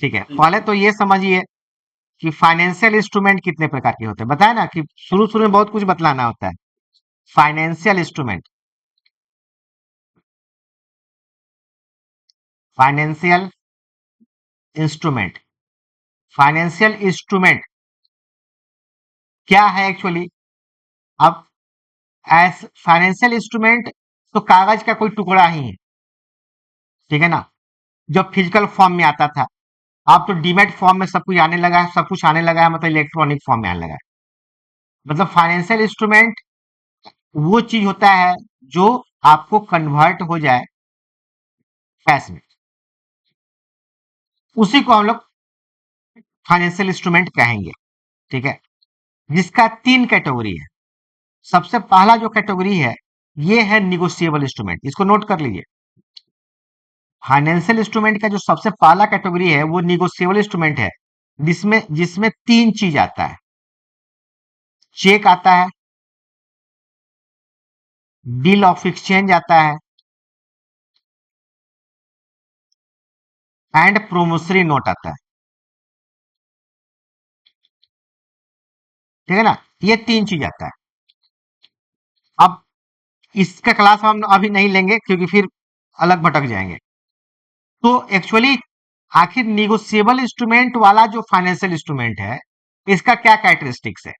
A: ठीक है,
C: जी
A: पहले तो ये समझिए कि फाइनेंशियल इंस्ट्रूमेंट कितने प्रकार के होते हैं। बताया ना कि शुरू शुरू में बहुत कुछ बतलाना होता है। Financial instrument, financial instrument, financial instrument क्या है एक्चुअली? अब एज फाइनेंशियल इंस्ट्रूमेंट तो कागज का कोई टुकड़ा ही है। ठीक है ना? जब फिजिकल फॉर्म में आता था, अब तो डीमेट फॉर्म में सब कुछ आने लगा है, सब कुछ आने लगा है, मतलब इलेक्ट्रॉनिक फॉर्म में आने लगा है। मतलब फाइनेंशियल इंस्ट्रूमेंट वो चीज होता है जो आपको कन्वर्ट हो जाए कैश में, उसी को हम लोग फाइनेंशियल इंस्ट्रूमेंट कहेंगे। ठीक है? जिसका 3 कैटेगरी है। सबसे पहला जो कैटेगरी है, ये है निगोशिएबल इंस्ट्रूमेंट। इसको नोट कर लीजिए। फाइनेंशियल इंस्ट्रूमेंट का जो सबसे पहला कैटेगरी है वो निगोशिएबल इंस्ट्रूमेंट है, जिसमें जिसमें 3 चीज आता है। चेक आता है, बिल ऑफ एक्सचेंज आता है, एंड प्रोमिसरी नोट आता है। ठीक है ना? ये 3 चीज आता है। अब इसका क्लास हम अभी नहीं लेंगे क्योंकि फिर अलग भटक जाएंगे। तो एक्चुअली आखिर निगोशिएबल इंस्ट्रूमेंट वाला जो फाइनेंशियल इंस्ट्रूमेंट है, इसका क्या कैरेक्टरिस्टिक्स है?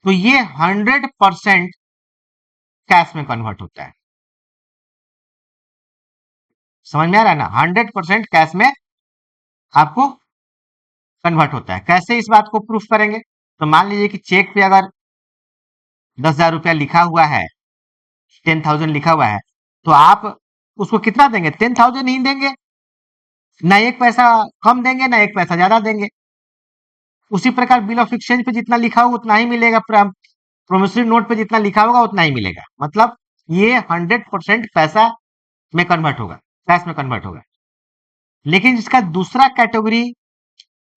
A: तो ये 100% कैश में कन्वर्ट होता है। समझ में आ रहा है ना? 100% कैश में आपको कन्वर्ट होता है। कैसे इस बात को प्रूफ करेंगे? तो मान लीजिए कि चेक पे अगर 10,000 रुपया लिखा हुआ है, 10,000 लिखा हुआ है, तो आप उसको कितना देंगे? 10,000 ही देंगे, ना एक पैसा कम देंगे ना एक पैसा ज्यादा देंगे। उसी प्रकार बिल ऑफ एक्सचेंज पे जितना लिखा होगा उतना ही मिलेगा, प्रोमिसरी नोट पे जितना लिखा होगा उतना ही मिलेगा। मतलब ये 100% पैसा में कन्वर्ट होगा, कैश में कन्वर्ट होगा। लेकिन इसका दूसरा कैटेगरी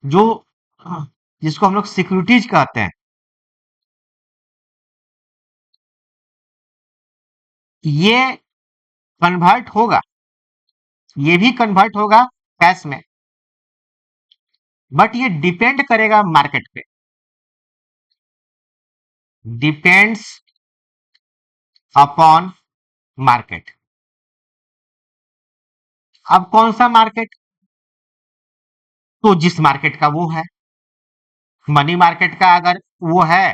A: जो जिसको हम लोग सिक्योरिटीज कहते हैं, ये कन्वर्ट होगा, ये भी कन्वर्ट होगा कैश में, बट ये डिपेंड करेगा मार्केट पे। Depends upon market. अब कौन सा मार्केट? तो जिस मार्केट का वो है। मनी मार्केट का अगर वो है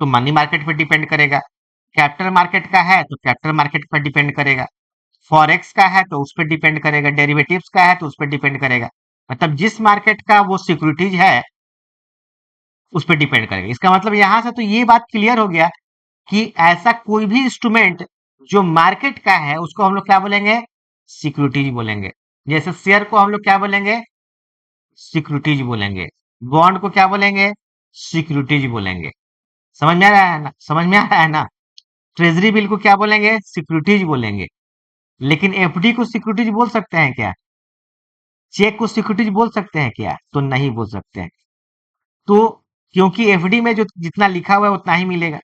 A: तो मनी मार्केट पे डिपेंड करेगा। कैपिटल मार्केट का है तो कैपिटल मार्केट पर डिपेंड करेगा। फॉरेक्स का है तो उस पर डिपेंड करेगा। डेरिवेटिव्स का है तो उस पर डिपेंड करेगा। मतलब जिस मार्केट का वो सिक्योरिटीज है उस पर डिपेंड करेगा। इसका मतलब यहां से तो ये बात क्लियर हो गया कि ऐसा कोई भी इंस्ट्रूमेंट जो मार्केट का है उसको हम लोग क्या बोलेंगे? सिक्योरिटीज बोलेंगे। जैसे शेयर को हम लोग क्या बोलेंगे? सिक्योरिटीज बोलेंगे। बॉन्ड को क्या बोलेंगे? सिक्योरिटीज बोलेंगे। समझ में आ रहा है ना? समझ में आ रहा है ना? ट्रेजरी बिल को क्या बोलेंगे? सिक्योरिटीज बोलेंगे। लेकिन एफडी को सिक्योरिटीज बोल सकते हैं क्या? चेक को सिक्योरिटीज बोल सकते हैं क्या? तो नहीं बोल सकते हैं। तो क्योंकि एफडी में जो जितना लिखा हुआ है उतना ही मिलेगा,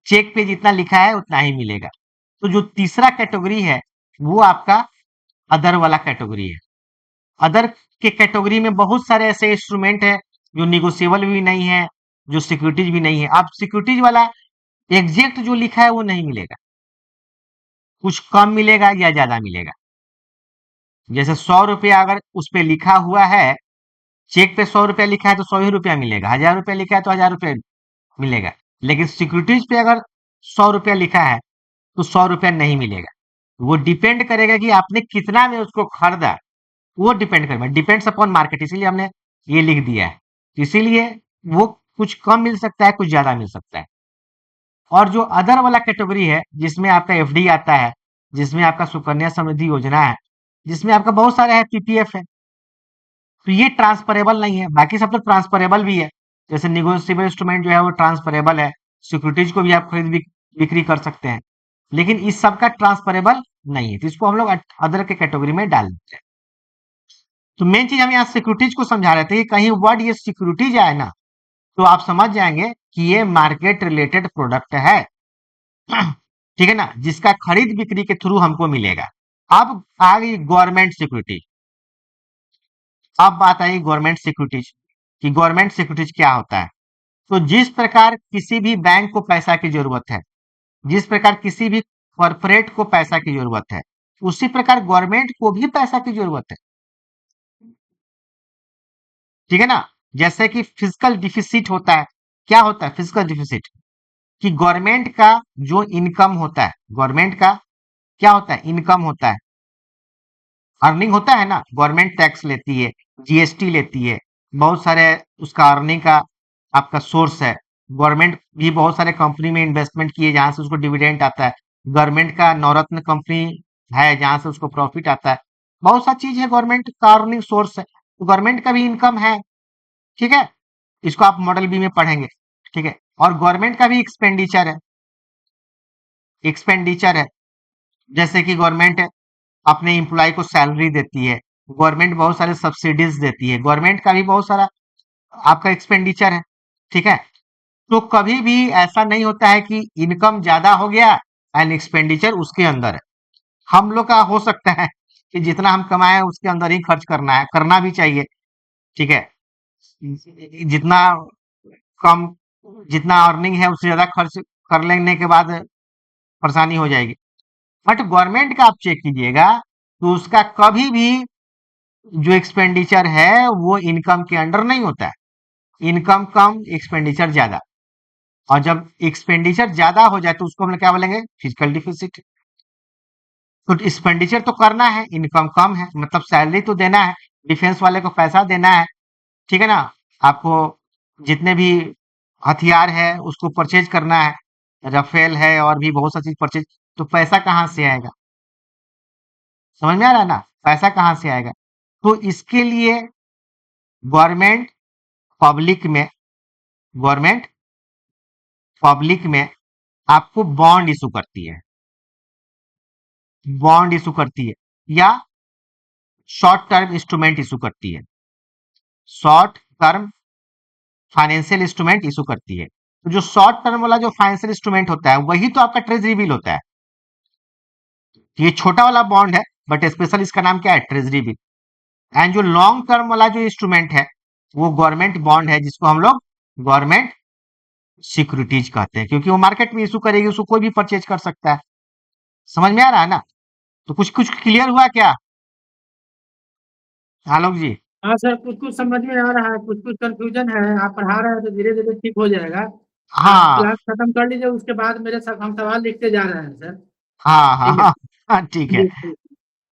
A: चेक पे जितना लिखा है उतना ही मिलेगा। तो जो तीसरा कैटेगरी है वो आपका अदर वाला कैटेगरी है। अदर के कैटेगरी में बहुत सारे ऐसे इंस्ट्रूमेंट है जो निगोशिएबल भी नहीं है, जो सिक्योरिटीज भी नहीं है। अब सिक्योरिटीज वाला एग्जैक्ट जो लिखा है वो नहीं मिलेगा, कुछ कम मिलेगा या ज्यादा मिलेगा। जैसे 100 रुपया अगर उस पे लिखा हुआ है, चेक पे 100 रुपया लिखा है तो 100 ही रुपया मिलेगा, 1000 रुपया लिखा है तो 1000 रुपया मिलेगा। लेकिन सिक्योरिटीज पे अगर 100 रुपया लिखा है तो 100 रुपया नहीं मिलेगा। वो डिपेंड करेगा कि आपने कितना में उसको खरीदा, वो डिपेंड करेगा, डिपेंड्स अपॉन मार्केट, इसीलिए हमने ये लिख दिया है। इसीलिए वो कुछ कम मिल सकता है, कुछ ज्यादा मिल सकता है। और जो अदर वाला कैटेगरी है, जिसमें आपका एफडी आता है, जिसमें आपका सुकन्या समृद्धि योजना है, जिसमें आपका बहुत सारा है, पीपीएफ है, तो ये ट्रांसफरेबल नहीं है। बाकी सब तो ट्रांसफरेबल भी है, जैसे निगोशिएबल इंस्ट्रूमेंट जो है वो ट्रांसफरेबल है, सिक्योरिटीज को भी आप खरीद बिक्री कर सकते हैं, लेकिन इस सब का ट्रांसफरेबल नहीं है, तो इसको हम लोग अदर के कैटेगरी में डाल देते हैं। तो मेन चीज हम यहाँ सिक्योरिटीज को समझा रहे थे कि कहीं वर्ड ये सिक्योरिटीज आए ना तो आप समझ जाएंगे कि ये मार्केट रिलेटेड प्रोडक्ट है। ठीक है ना, जिसका खरीद बिक्री के थ्रू हमको मिलेगा। अब आ गई गवर्नमेंट सिक्योरिटी। अब बात आई गवर्नमेंट सिक्योरिटीज कि गवर्नमेंट सिक्योरिटीज क्या होता है। तो जिस प्रकार किसी भी बैंक को पैसा की जरूरत है, जिस प्रकार किसी भी कॉरपोरेट को पैसा की जरूरत है, उसी प्रकार गवर्नमेंट को भी पैसा की जरूरत है। ठीक है ना, जैसे कि फिजिकल डिफिसिट होता है। क्या होता है फिजिकल डिफिसिट? कि गवर्नमेंट का जो इनकम होता है, गवर्नमेंट का क्या होता है, इनकम होता है, अर्निंग होता है ना, गवर्नमेंट टैक्स लेती है, जीएसटी लेती है, बहुत सारे उसका अर्निंग का आपका सोर्स है। गवर्नमेंट भी बहुत सारे कंपनी में इन्वेस्टमेंट किए जहां से उसको डिविडेंड आता है। गवर्नमेंट का नवरत्न कंपनी है जहां से उसको प्रॉफिट आता है। बहुत सा चीज है, गवर्नमेंट का अर्निंग सोर्स है, तो गवर्नमेंट का भी इनकम है। ठीक है, इसको आप मॉडल बी में पढ़ेंगे। ठीक है, और गवर्नमेंट का भी एक्सपेंडिचर है, एक्सपेंडिचर है, जैसे कि गवर्नमेंट अपने एम्प्लॉय को सैलरी देती है, गवर्नमेंट बहुत सारे सब्सिडीज देती है, गवर्नमेंट का भी बहुत सारा आपका एक्सपेंडिचर है। ठीक है, तो कभी भी ऐसा नहीं होता है कि इनकम ज्यादा हो गया एंड एक्सपेंडिचर उसके अंदर है। हम लोग का हो सकता है कि जितना हम कमाए उसके अंदर ही खर्च करना है, करना भी चाहिए। ठीक है, जितना कम, जितना अर्निंग है उससे ज्यादा खर्च कर लेने के बाद परेशानी हो जाएगी। बट गवर्नमेंट का आप चेक कीजिएगा तो उसका कभी भी जो एक्सपेंडिचर है वो इनकम के अंडर नहीं होता है। इनकम कम, एक्सपेंडिचर ज्यादा, और जब एक्सपेंडिचर ज्यादा हो जाए तो उसको हम लोग क्या बोलेंगे, फिजिकल डिफिसिट। तो एक्सपेंडिचर तो करना है, इनकम कम है, मतलब सैलरी तो देना है, डिफेंस वाले को पैसा देना है। ठीक है ना, आपको जितने भी हथियार है उसको परचेज करना है, राफेल है और भी बहुत सा चीज परचेज, तो पैसा कहाँ से आएगा? समझ में आ रहा है ना, पैसा कहाँ से आएगा? तो इसके लिए गवर्नमेंट पब्लिक में, गवर्नमेंट पब्लिक में आपको बॉन्ड इशू करती है, बॉन्ड इशू करती है, या शॉर्ट टर्म इंस्ट्रूमेंट इशू करती है, short term financial instrument issue करती है। तो जो शॉर्ट टर्म वाला जो फाइनेंशियल इंस्ट्रूमेंट होता है वही तो आपका ट्रेजरी बिल होता है। ये छोटा वाला बॉन्ड है, बट स्पेशल इसका नाम क्या है, ट्रेजरी बिल। एंड जो लॉन्ग टर्म वाला जो इंस्ट्रूमेंट है वो गवर्नमेंट बॉन्ड है, जिसको हम लोग गवर्नमेंट सिक्योरिटीज कहते हैं, क्योंकि वो मार्केट में इशू करेगी, उसको कोई भी परचेज कर सकता है। समझ में आ रहा है ना? तो कुछ कुछ क्लियर हुआ क्या आलोक जी?
C: हाँ सर, कुछ कुछ समझ में आ रहा है, कुछ कुछ कंफ्यूजन है। आप पढ़ा रहे हैं तो धीरे धीरे ठीक हो जाएगा। आप
A: हाँ
C: क्लास खत्म कर लीजिए, उसके बाद मेरे साथ हम सवाल लिखते जा रहे हैं सर।
A: हाँ हाँ
C: ठीक है।
A: हाँ हाँ, ठीक है,
C: जी जी।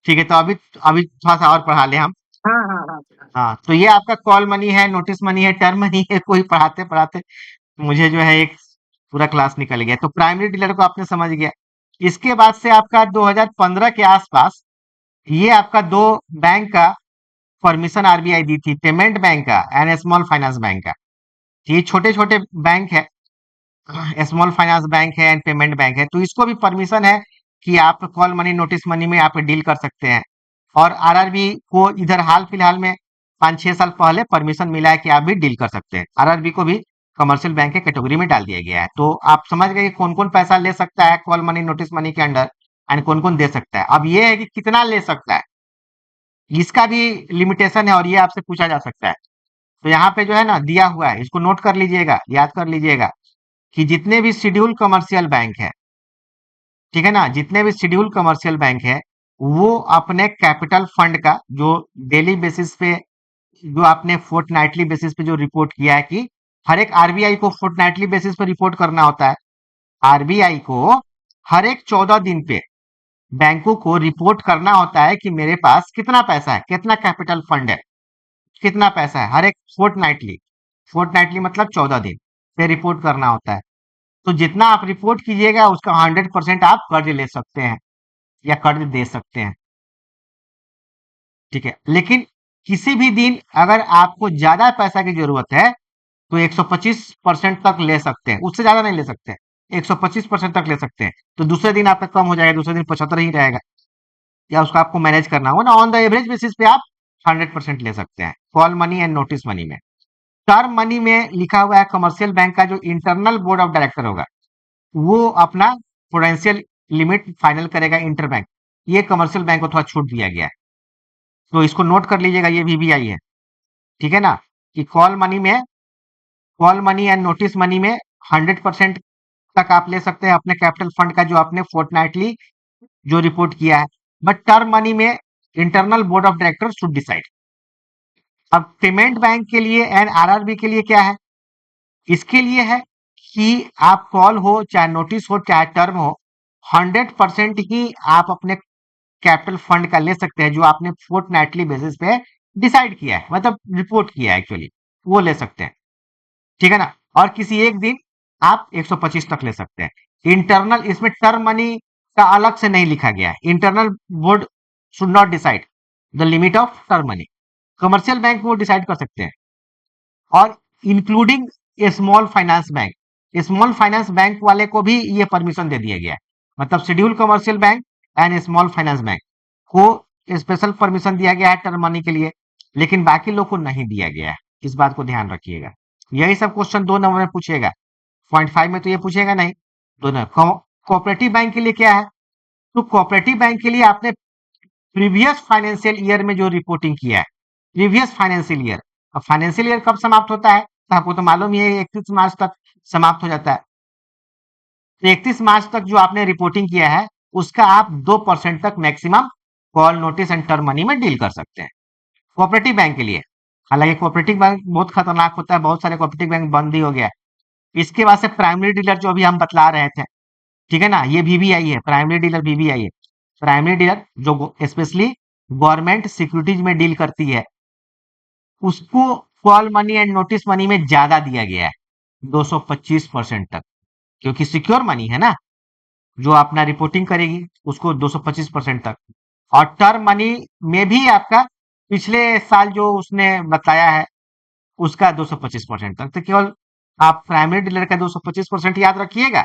A: ठीक है, तो अभी अभी थोड़ा सा और पढ़ा ले हम।
C: हाँ हाँ हाँ सर।
A: हाँ, तो ये आपका कॉल मनी है, नोटिस मनी है, टर्म मनी है। कोई पढ़ाते पढ़ाते मुझे जो है एक पूरा क्लास निकल गया। तो प्राइमरी डीलर को आपने समझ गया। इसके बाद से आपका 2015 के आसपास ये आपका दो बैंक का परमिशन आरबीआई दी थी, पेमेंट बैंक का एंड स्मॉल फाइनेंस बैंक का। ये छोटे छोटे बैंक है, स्मॉल फाइनेंस बैंक है एंड पेमेंट बैंक है, तो इसको भी परमिशन है कि आप कॉल मनी, नोटिस मनी में आप डील कर सकते हैं। और आरआरबी को इधर हाल फिलहाल में 5-6 साल पहले परमिशन मिला है कि आप भी डील कर सकते हैं। आरआरबी को भी कमर्शियल बैंक के कैटेगरी में डाल दिया गया है। तो आप समझ गए कि कौन कौन पैसा ले सकता है कॉल मनी, नोटिस मनी के अंडर, एंड कौन कौन दे सकता है। अब ये है कि कितना ले सकता है, इसका भी लिमिटेशन है और ये आपसे पूछा जा सकता है। तो यहाँ पे जो है ना दिया हुआ है, इसको नोट कर लीजिएगा, याद कर लीजिएगा कि जितने भी शेड्यूल कमर्शियल बैंक है, ठीक है ना, जितने भी शेड्यूल कमर्शियल बैंक है, वो अपने कैपिटल फंड का जो डेली बेसिस पे, जो आपने फोर्टनाइटली बेसिस पे जो रिपोर्ट किया है कि हर एक आरबीआई को फोर्टनाइटली बेसिस पे रिपोर्ट करना होता है। आरबीआई को हर एक 14 दिन पे बैंकों को रिपोर्ट करना होता है कि मेरे पास कितना पैसा है, कितना कैपिटल फंड है, कितना पैसा है, हर एक फोर्टनाइटली। फोर्टनाइटली मतलब 14 दिन पे रिपोर्ट करना होता है। तो जितना आप रिपोर्ट कीजिएगा उसका 100% आप कर्ज ले सकते हैं या कर्ज दे सकते हैं, ठीक है। लेकिन किसी भी दिन अगर आपको ज्यादा पैसा की जरूरत है तो 125% तक ले सकते हैं, उससे ज्यादा नहीं ले सकते, 125% तक ले सकते हैं। तो दूसरे दिन आपका कम हो जाएगा, दूसरे दिन 75 ही रहेगा, या उसको आपको मैनेज करना होगा ना। ऑन द एवरेज बेसिस पे आप 100% ले सकते हैं call money and notice money में। टर्म मनी में लिखा हुआ है कमर्शियल बैंक का जो इंटरनल बोर्ड ऑफ डायरेक्टर होगा वो अपना प्रूडेंशियल लिमिट फाइनल करेगा इंटर बैंक। ये कमर्शियल बैंक को थोड़ा छूट दिया गया है, तो इसको नोट कर लीजिएगा, ये वीबीआई है, ठीक है ना। कि call money and notice money में 100% तक आप ले सकते हैं अपने कैपिटल फंड का जो आपने फोर्टनाइटली जो रिपोर्ट किया है। बट टर्म मनी में internal board of director should decide. अब पेमेंट बैंक के लिए एंड आरआरबी के लिए क्या है, इसके लिए है कि आप कॉल हो चाहे नोटिस हो चाहे टर्म हो, 100% ही आप अपने कैपिटल फंड का ले सकते हैं जो आपने फोर्टनाइटली बेसिस पे डिसाइड किया है, मतलब रिपोर्ट किया है एक्चुअली, वो ले सकते हैं, ठीक है ना। और किसी एक दिन आप 125 तक ले सकते हैं। इंटरनल, इसमें टर्म मनी का अलग से नहीं लिखा गया है। Internal board should not decide the limit of term money, commercial bank वो डिसाइड कर सकते हैं। और including small finance bank, small finance bank वाले को भी ये परमिशन दे दिया गया है, मतलब schedule commercial bank and small finance bank को स्पेशल परमिशन दिया गया है टर्म मनी के लिए, लेकिन बाकी लोग को नहीं दिया गया है। इस बात को ध्यान रखिएगा। यही सब क्वेश्चन 2 नंबर में पूछेगा, 0.5 में तो ये पूछेगा नहीं। दो नंबर कोऑपरेटिव बैंक के लिए क्या है, तो कोऑपरेटिव बैंक के लिए आपने प्रीवियस फाइनेंशियल ईयर में जो रिपोर्टिंग किया है, प्रीवियस फाइनेंशियल ईयर। अब फाइनेंशियल ईयर कब समाप्त होता है तो आपको तो मालूम ही है, 31 मार्च तक समाप्त हो जाता है। तो 31 मार्च तक जो आपने रिपोर्टिंग किया है उसका आप 2% तक maximum call notice and term money में डील कर सकते हैं कोऑपरेटिव बैंक के लिए। हालांकि कोऑपरेटिव बैंक बहुत खतरनाक होता है, बहुत सारे कोऑपरेटिव बैंक बंद ही हो गया है। इसके बाद से प्राइमरी डीलर जो अभी हम बतला रहे थे, ठीक है ना, ये वीबीआई है, प्राइमरी डीलर वीबीआई है। प्राइमरी डीलर जो स्पेशली गवर्नमेंट सिक्योरिटीज में डील करती है, उसको call money and notice money में ज्यादा दिया गया है, 225% तक, क्योंकि सिक्योर मनी है ना, जो अपना रिपोर्टिंग करेगी उसको 225% तक। और टर्म मनी में भी आपका पिछले साल जो उसने बताया है उसका 225% तक। तो केवल आप प्राइमरी डीलर का 225% याद रखिएगा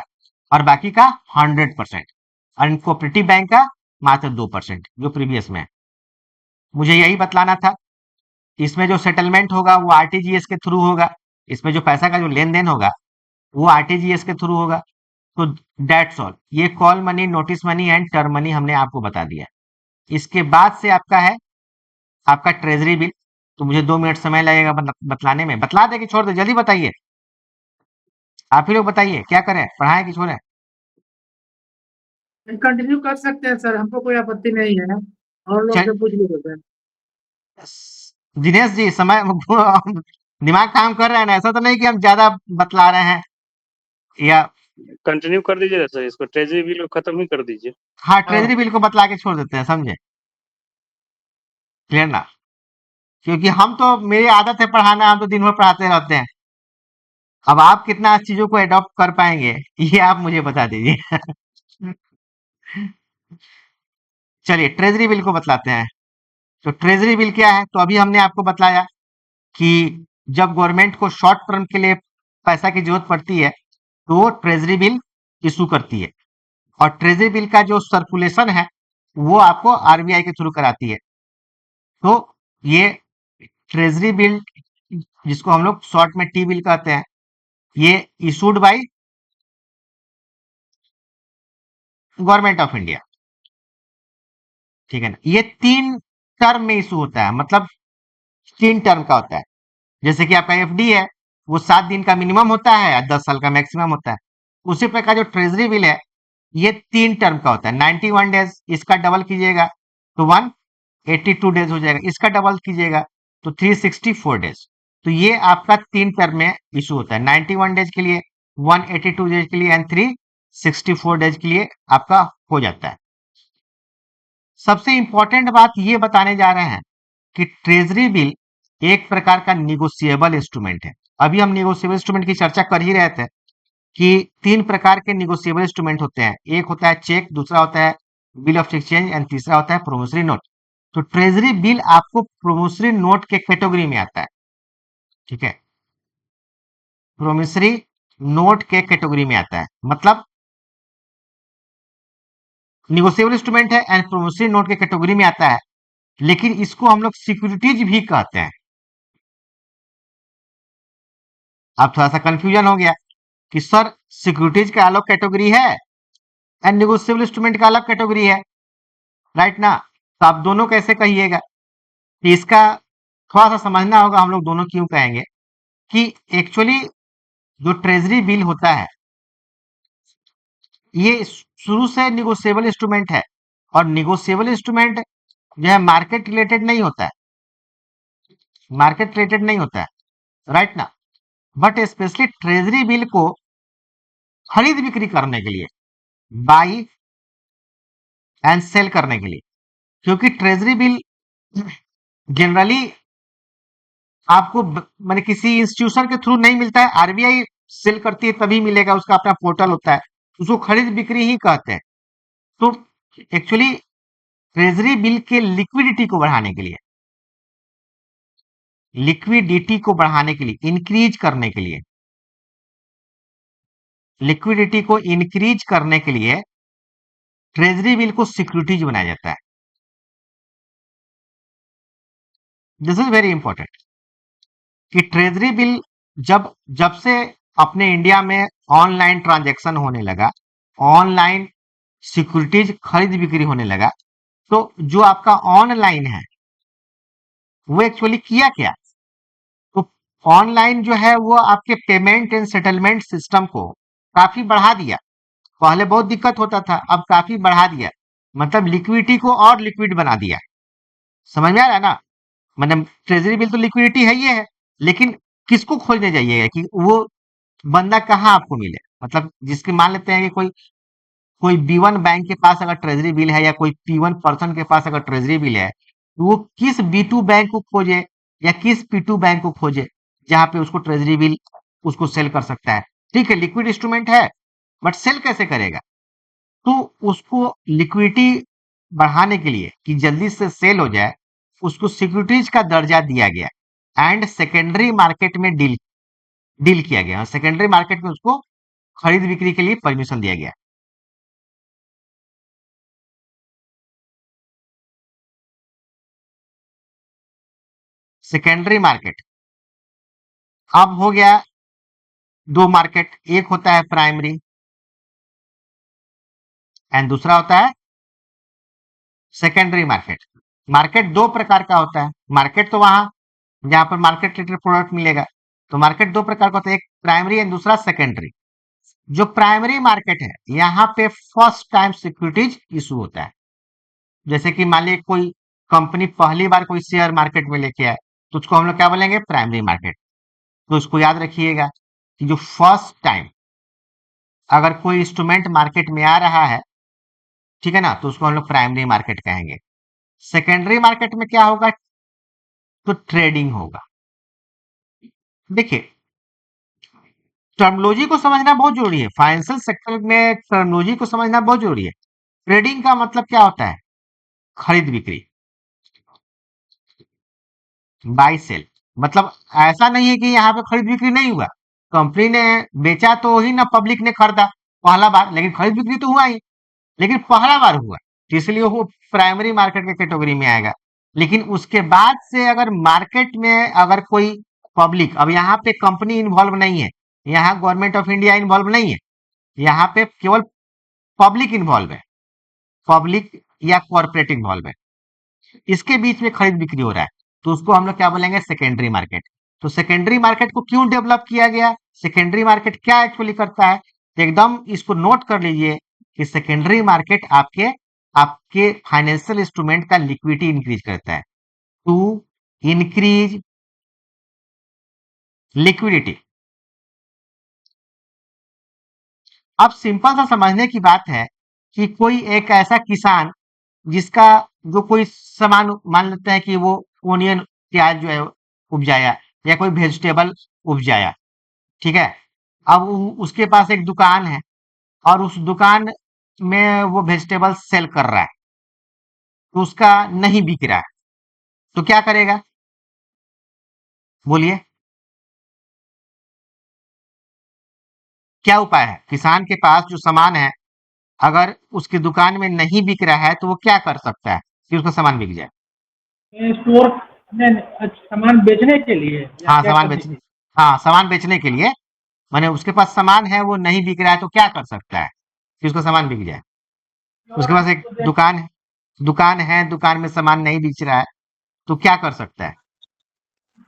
A: और बाकी का 100%, और कोऑपरेटिव बैंक का मात्र 2% जो प्रीवियस में है। मुझे यही बतलाना था। इसमें जो सेटलमेंट होगा वो आरटीजीएस के थ्रू होगा, इसमें जो पैसा का जो लेन देन होगा वो आरटीजीएस के थ्रू होगा। तो दैट्स ऑल, ये call money, notice money and term money हमने आपको बता दिया। इसके बाद से आपका है आपका ट्रेजरी बिल। तो मुझे 2 मिनट समय लगेगा बतलाने में, बतला दे कि छोड़ दे, जल्दी बताइए। आप ही लोग बताइए क्या करें, पढ़ाएं कि छोड़ें।
C: कंटिन्यू कर सकते हैं सर, हमको कोई आपत्ति नहीं है, और लोग
A: चल
C: से पूछ भी लेते हैं।
A: दिनेश जी, समय दिमाग काम कर रहा है ना, ऐसा तो नहीं कि हम ज्यादा बतला रहे हैं या।
B: कंटिन्यू कर दीजिए सर, इसको ट्रेजरी बिल को खत्म ही कर दीजिए।
A: हाँ, ट्रेजरी बिल को बतला के छोड़ देते हैं, समझे, क्लियर ना। क्योंकि हम तो, मेरी आदत है पढ़ाना, हम तो दिन भर पढ़ाते रहते हैं। अब आप कितना चीजों को अडॉप्ट कर पाएंगे ये आप मुझे बता दीजिए। चलिए ट्रेजरी बिल को बतलाते हैं। तो ट्रेजरी बिल क्या है, तो अभी हमने आपको बतलाया कि जब गवर्नमेंट को शॉर्ट टर्म के लिए पैसा की जरूरत पड़ती है तो वो ट्रेजरी बिल इशू करती है, और ट्रेजरी बिल का जो सर्कुलेशन है वो आपको आरबीआई के थ्रू कराती है। तो ये ट्रेजरी बिल, जिसको हम लोग शॉर्ट में टी बिल कहते हैं, ये issued by government of India, ठीक है ना। ये 3 टर्म में इशू होता है, मतलब 3 टर्म का होता है। जैसे कि आपका एफडी है वो 7 दिन का मिनिमम होता है या 10 साल का मैक्सिमम होता है। उसी प्रकार जो ट्रेजरी बिल है ये 3 टर्म का होता है। 91 डेज, इसका डबल कीजिएगा तो 182 डेज हो जाएगा, इसका डबल कीजिएगा तो 364 डेज। तो ये आपका 3 टर्म में इशू होता है, 91 डेज के लिए, 182 डेज के लिए एंड 364 डेज के लिए आपका हो जाता है। सबसे इंपॉर्टेंट बात ये बताने जा रहे हैं कि ट्रेजरी बिल एक प्रकार का निगोशिएबल इंस्ट्रूमेंट है। अभी हम निगोशिएबल इंस्ट्रूमेंट की चर्चा कर ही रहे थे कि 3 प्रकार के निगोशिएबल इंस्ट्रूमेंट होते हैं। एक होता है चेक, दूसरा होता है बिल ऑफ एक्सचेंज एंड तीसरा होता है प्रोमिसरी नोट। तो ट्रेजरी बिल आपको प्रोमिसरी नोट के कैटेगरी में आता है, ठीक है, प्रोमिसरी नोट के कैटेगरी में आता है, मतलब निगोशिएबल इंस्ट्रूमेंट है एंड प्रोमिसरी नोट के कैटेगरी में आता है, लेकिन इसको हम लोग सिक्योरिटीज भी कहते हैं। अब थोड़ा सा कंफ्यूजन हो गया कि सर सिक्योरिटीज का अलग कैटेगरी है एंड निगोशिएबल इंस्ट्रूमेंट का अलग कैटेगरी है, राइट ना? तो आप दोनों कैसे कहिएगा? तो इसका थोड़ा सा समझना होगा, हम लोग दोनों क्यों कहेंगे कि एक्चुअली जो ट्रेजरी बिल होता है ये शुरू से निगोशिएबल इंस्ट्रूमेंट है, और निगोशिएबल इंस्ट्रूमेंट जो है मार्केट रिलेटेड नहीं होता है, मार्केट रिलेटेड नहीं होता है, राइट ना? बट स्पेशली ट्रेजरी बिल को खरीद बिक्री करने के लिए, बाई एंड सेल करने के लिए, क्योंकि ट्रेजरी बिल जनरली आपको माने किसी इंस्टीट्यूशन के थ्रू नहीं मिलता है, आरबीआई सेल करती है तभी मिलेगा, उसका अपना पोर्टल होता है, उसको खरीद बिक्री ही कहते हैं। तो एक्चुअली ट्रेजरी बिल के लिक्विडिटी को बढ़ाने के लिए, लिक्विडिटी को बढ़ाने के लिए, इंक्रीज करने के लिए, लिक्विडिटी को इंक्रीज करने के लिए ट्रेजरी बिल को सिक्योरिटीज बनाया जाता है। दिस इज वेरी इंपॉर्टेंट कि ट्रेजरी बिल जब जब से अपने इंडिया में ऑनलाइन ट्रांजैक्शन होने लगा, ऑनलाइन सिक्योरिटीज खरीद बिक्री होने लगा, तो जो आपका ऑनलाइन है वो एक्चुअली किया क्या? तो ऑनलाइन जो है वो आपके पेमेंट एंड सेटलमेंट सिस्टम को काफी बढ़ा दिया। पहले बहुत दिक्कत होता था, अब काफी बढ़ा दिया, मतलब लिक्विडिटी को और लिक्विड बना दिया। समझ में आ रहा है ना? मतलब ट्रेजरी बिल तो लिक्विडिटी है, ये है, लेकिन किसको खोजने जाइएगा कि वो बंदा कहाँ आपको मिले? मतलब जिसके मान लेते हैं कि कोई कोई B1 बैंक के पास अगर ट्रेजरी बिल है या कोई P1 पर्सन के पास अगर ट्रेजरी बिल है, तो वो किस B2 बैंक को खोजे या किस P2 बैंक को खोजे जहां पे उसको ट्रेजरी बिल उसको सेल कर सकता है। ठीक है, लिक्विड इंस्ट्रूमेंट है, बट सेल कैसे करेगा? तो उसको लिक्विडिटी बढ़ाने के लिए कि जल्दी से सेल हो जाए, उसको सिक्योरिटीज का दर्जा दिया गया एंड सेकेंडरी मार्केट में डील डील किया गया, सेकेंडरी मार्केट में उसको खरीद बिक्री के लिए परमिशन दिया गया। सेकेंडरी मार्केट अब हो गया दो मार्केट, एक होता है प्राइमरी एंड दूसरा होता है सेकेंडरी मार्केट। मार्केट दो प्रकार का होता है, मार्केट तो वहां जहां पर मार्केट रिलेटेड प्रोडक्ट मिलेगा, तो मार्केट दो प्रकार का होता है, एक प्राइमरी एंड दूसरा सेकेंडरी। जो प्राइमरी मार्केट है यहाँ पे फर्स्ट टाइम सिक्योरिटीज इशू होता है। जैसे कि मान लीजिए कोई कंपनी पहली बार कोई शेयर मार्केट में लेके आए, तो उसको हम लोग क्या बोलेंगे? Primary market. तो इसको याद रखिएगा कि जो फर्स्ट टाइम अगर कोई इंस्ट्रूमेंट मार्केट में आ रहा है, ठीक है ना, तो उसको हम लोग प्राइमरी मार्केट कहेंगे। सेकेंडरी मार्केट में क्या होगा? तो ट्रेडिंग होगा। देखिए, टर्मोलॉजी को समझना बहुत जरूरी है, फाइनेंशियल सेक्टर में टर्मोलॉजी को समझना बहुत जरूरी है। ट्रेडिंग का मतलब क्या होता है? खरीद बिक्री, बाय सेल। मतलब ऐसा नहीं है कि यहाँ पे खरीद बिक्री नहीं हुआ, कंपनी ने बेचा तो ही ना, पब्लिक ने खरीदा पहला बार, लेकिन खरीद बिक्री तो हुआ ही, लेकिन पहला बार हुआ, तो इसलिए वो प्राइमरी मार्केट के कैटेगरी में आएगा। लेकिन उसके बाद से अगर मार्केट में अगर कोई पब्लिक, अब यहाँ पे कंपनी इन्वॉल्व नहीं है, यहाँ गवर्नमेंट ऑफ इंडिया इन्वॉल्व नहीं है, यहाँ पे केवल पब्लिक इन्वॉल्व है, पब्लिक या कॉर्पोरेट इन्वॉल्व है, इसके बीच में खरीद बिक्री हो रहा है, तो उसको हम लोग क्या बोलेंगे? Secondary market. तो सेकेंडरी मार्केट को क्यों डेवलप किया गया, सेकेंडरी मार्केट क्या एक्चुअली करता है, तो एकदम इसको नोट कर लीजिए कि सेकेंडरी मार्केट आपके आपके फाइनेंशियल इंस्ट्रूमेंट का लिक्विडिटी इंक्रीज करता है, टू इंक्रीज लिक्विडिटी। अब सिंपल सा समझने की बात है कि कोई एक ऐसा किसान जिसका जो कोई सामान, मान लेते हैं कि वो ओनियन प्याज जो है उपजाया या कोई वेजिटेबल उपजाया, ठीक है। अब उसके पास एक दुकान है और उस दुकान में वो वेजिटेबल सेल कर रहा है, तो उसका नहीं बिक रहा है, तो क्या करेगा, बोलिए क्या उपाय है। किसान के पास जो सामान है अगर उसकी दुकान में नहीं बिक रहा है तो वो क्या कर सकता है कि उसका सामान बिक जाए।
C: स्टोर में सामान बेचने के लिए या
A: हाँ
C: क्या
A: सामान
C: करने
A: बेचने,
C: के लिए?
A: हाँ सामान बेचने के लिए, माने उसके पास सामान है वो नहीं बिक रहा है तो क्या कर सकता है कि उसका सामान बिक जाए। उसके पास एक दुकान है, दुकान में सामान नहीं बेच रहा है तो क्या कर सकता है।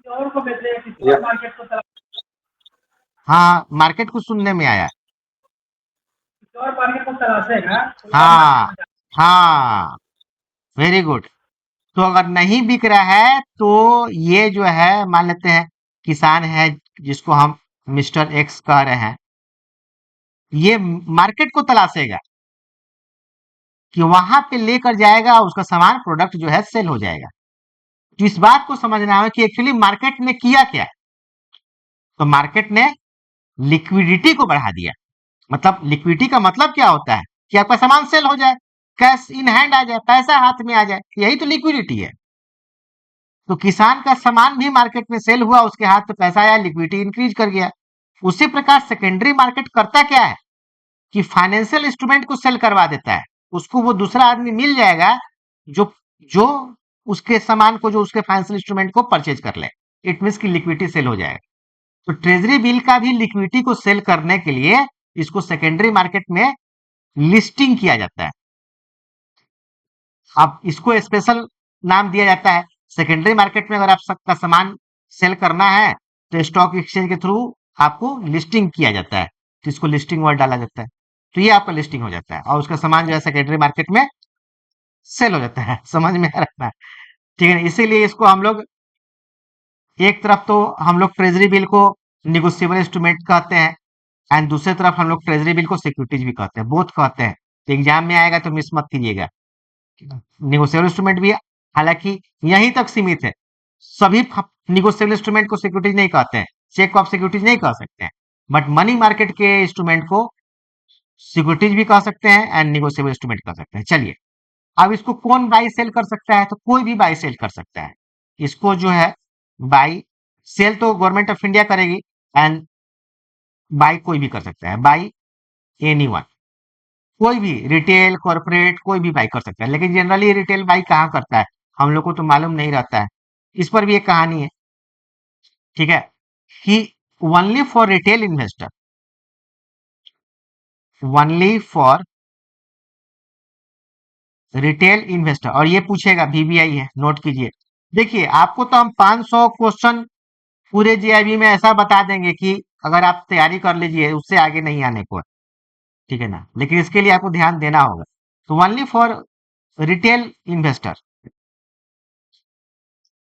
C: और को बेचे, किसी और मार्केट को
A: हाँ मार्केट को सुनने में आया।
C: और मार्केट को तलाशेगा, कोई और
A: हाँ
C: मार्केट में
A: हाँ वेरी गुड। तो अगर नहीं बिक रहा है तो ये जो है मान लेते हैं किसान है जिसको हम मिस्टर एक्स कह रहे हैं, ये मार्केट को तलाशेगा कि वहां पे लेकर जाएगा और उसका सामान प्रोडक्ट जो है सेल हो जाएगा। तो इस बात को समझना है कि एक्चुअली मार्केट ने किया क्या, तो मार्केट ने लिक्विडिटी को बढ़ा दिया। मतलब लिक्विडिटी का मतलब क्या होता है कि आपका सामान सेल हो जाए, कैश इन हैंड आ जाए, पैसा हाथ में आ जाए, यही तो लिक्विडिटी है। तो किसान का सामान भी मार्केट में सेल हुआ, उसके हाथ में पैसा आया, लिक्विडिटी इंक्रीज कर गया। उसी प्रकार सेकेंडरी मार्केट करता क्या है कि फाइनेंशियल इंस्ट्रूमेंट को सेल करवा देता है, उसको वो दूसरा आदमी मिल जाएगा जो जो उसके सामान को, जो उसके फाइनेंशियल इंस्ट्रूमेंट को परचेज कर ले। इट मीन की लिक्विडिटी सेल हो जाएगा। तो ट्रेजरी बिल का भी लिक्विडिटी को सेल करने के लिए इसको सेकेंडरी मार्केट में लिस्टिंग किया जाता है। अब इसको स्पेशल नाम दिया जाता है। सेकेंडरी मार्केट में अगर आप सबका सामान सेल करना है तो स्टॉक एक्सचेंज के थ्रू आपको लिस्टिंग किया जाता है, तो इसको लिस्टिंग वर्ड डाला जाता है, तो ये आपका लिस्टिंग हो जाता है और उसका सामान जो है सेकेंडरी मार्केट में सेल हो जाता है। समझ में आ रहा है, ठीक है। इसीलिए इसको हम लोग एक तरफ तो हम लोग ट्रेजरी बिल को निगोशिएबल इंस्ट्रूमेंट कहते हैं एंड दूसरी तरफ हम लोग ट्रेजरी बिल को सिक्योरिटीज भी कहते हैं, बोथ कहते हैं। तो एग्जाम में आएगा तो मिस मत कीजिएगा। निगोशिएबल इंस्ट्रूमेंट भी हालांकि यहीं तक सीमित है, सभी निगोशिएबल इंस्ट्रूमेंट को सिक्योरिटीज नहीं कहते हैं, चेक को आप सिक्योरिटीज नहीं कह सकते हैं, बट मनी मार्केट के इंस्ट्रूमेंट को सिक्योरिटीज भी कह सकते हैं एंड निगोशिएबल इंस्ट्रूमेंट कह सकते हैं। चलिए अब इसको कौन बाई सेल कर सकता है, तो कोई भी बाई सेल कर सकता है। इसको जो है बाई सेल तो गवर्नमेंट ऑफ इंडिया करेगी एंड बाई कोई भी कर सकता है, बाई एनीवन, कोई भी रिटेल कॉर्पोरेट कोई भी बाई कर सकता है। लेकिन जनरली रिटेल बाई कहाँ करता है हम लोग को तो मालूम नहीं रहता है। इस पर भी एक कहानी है, ठीक है, कि only for retail investor, only for retail investor, और ये पूछेगा वीबीआई है, नोट कीजिए। देखिए आपको तो हम 500 क्वेश्चन पूरे जीआईबी में ऐसा बता देंगे कि अगर आप तैयारी कर लीजिए उससे आगे नहीं आने को, ठीक है ना, लेकिन इसके लिए आपको ध्यान देना होगा। तो only for retail investor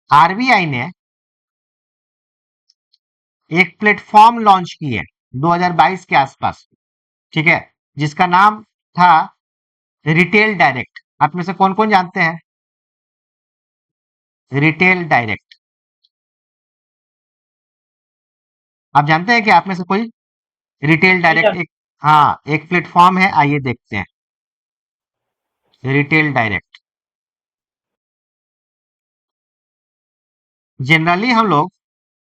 A: RBI ने एक प्लेटफॉर्म लॉन्च की है 2022 के आसपास, ठीक है, जिसका नाम था रिटेल डायरेक्ट। आप में से कौन कौन जानते हैं रिटेल डायरेक्ट, आप जानते हैं कि आप में से कोई रिटेल डायरेक्ट एक, हाँ एक प्लेटफॉर्म है, आइए देखते हैं रिटेल डायरेक्ट। जनरली हम लोग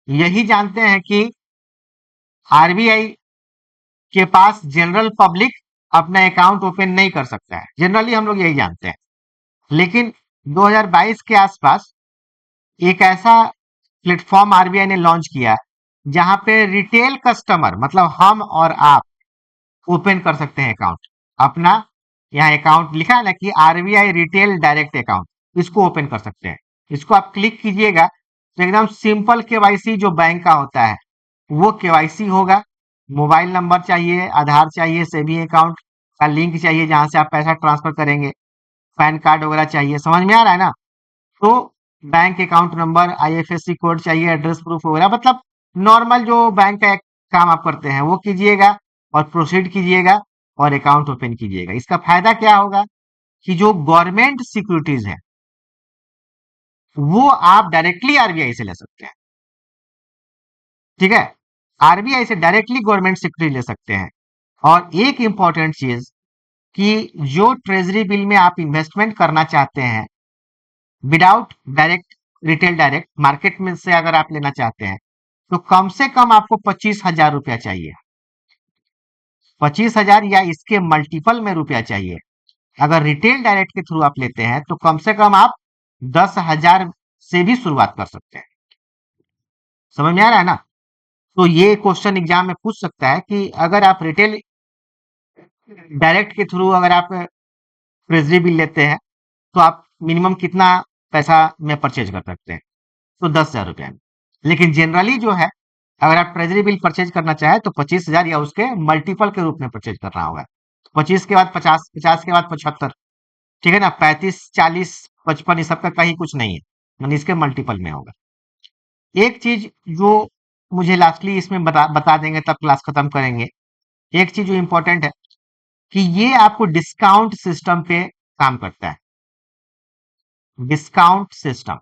A: यही जानते हैं कि आरबीआई के पास जनरल पब्लिक अपना अकाउंट ओपन नहीं कर सकता है, जनरली हम लोग यही जानते हैं। लेकिन 2022 के आसपास एक ऐसा प्लेटफॉर्म आरबीआई ने लॉन्च किया जहां पे रिटेल कस्टमर मतलब हम और आप ओपन कर सकते हैं अकाउंट अपना। यहाँ अकाउंट लिखा है ना कि आरबीआई रिटेल डायरेक्ट अकाउंट, इसको ओपन कर सकते हैं। इसको आप क्लिक कीजिएगा तो एकदम सिंपल केवाईसी जो बैंक का होता है वो केवाईसी होगा। मोबाइल नंबर चाहिए, आधार चाहिए, सेविंग अकाउंट का लिंक चाहिए जहां से आप पैसा ट्रांसफर करेंगे, पैन कार्ड वगैरह चाहिए। समझ में आ रहा है ना? तो bank account number, IFSC code चाहिए, एड्रेस प्रूफ वगैरह, मतलब नॉर्मल जो बैंक का काम आप करते हैं वो कीजिएगा और प्रोसीड कीजिएगा और अकाउंट ओपन कीजिएगा। इसका फायदा क्या होगा कि जो गवर्नमेंट सिक्योरिटीज है वो आप डायरेक्टली आरबीआई से ले सकते हैं। ठीक है, आरबीआई से डायरेक्टली गवर्नमेंट सिक्योरिटी ले सकते हैं। और एक इंपॉर्टेंट चीज कि जो ट्रेजरी बिल में आप इन्वेस्टमेंट करना चाहते हैं without direct retail direct market में से अगर आप लेना चाहते हैं तो कम से कम आपको 25,000 रुपया चाहिए। 25,000 या इसके मल्टीपल में रुपया चाहिए। अगर रिटेल डायरेक्ट के थ्रू आप लेते हैं तो कम से कम आप 10,000 से भी शुरुआत कर सकते हैं। समझ में आ रहा है ना? तो ये क्वेश्चन एग्जाम में पूछ सकता है कि अगर आप रिटेल डायरेक्ट के थ्रू अगर आप ट्रेजरी बिल लेते हैं तो आप मिनिमम कितना पैसा में परचेज कर सकते हैं? तो 10,000 रुपया में। लेकिन जनरली जो है अगर आप ट्रेजरी बिल परचेज करना चाहें तो 25,000 या उसके मल्टीपल के रूप में परचेज करना होगा। 25 के बाद 50, 50 के बाद 75, ठीक है ना? 35, 40, 55 इस सबका कहीं कुछ नहीं है, यानी इसके मल्टीपल में होगा। एक चीज जो मुझे लास्टली इसमें बता देंगे तब क्लास खत्म करेंगे। एक चीज जो इंपॉर्टेंट है कि ये आपको डिस्काउंट सिस्टम पे काम करता है। डिस्काउंट सिस्टम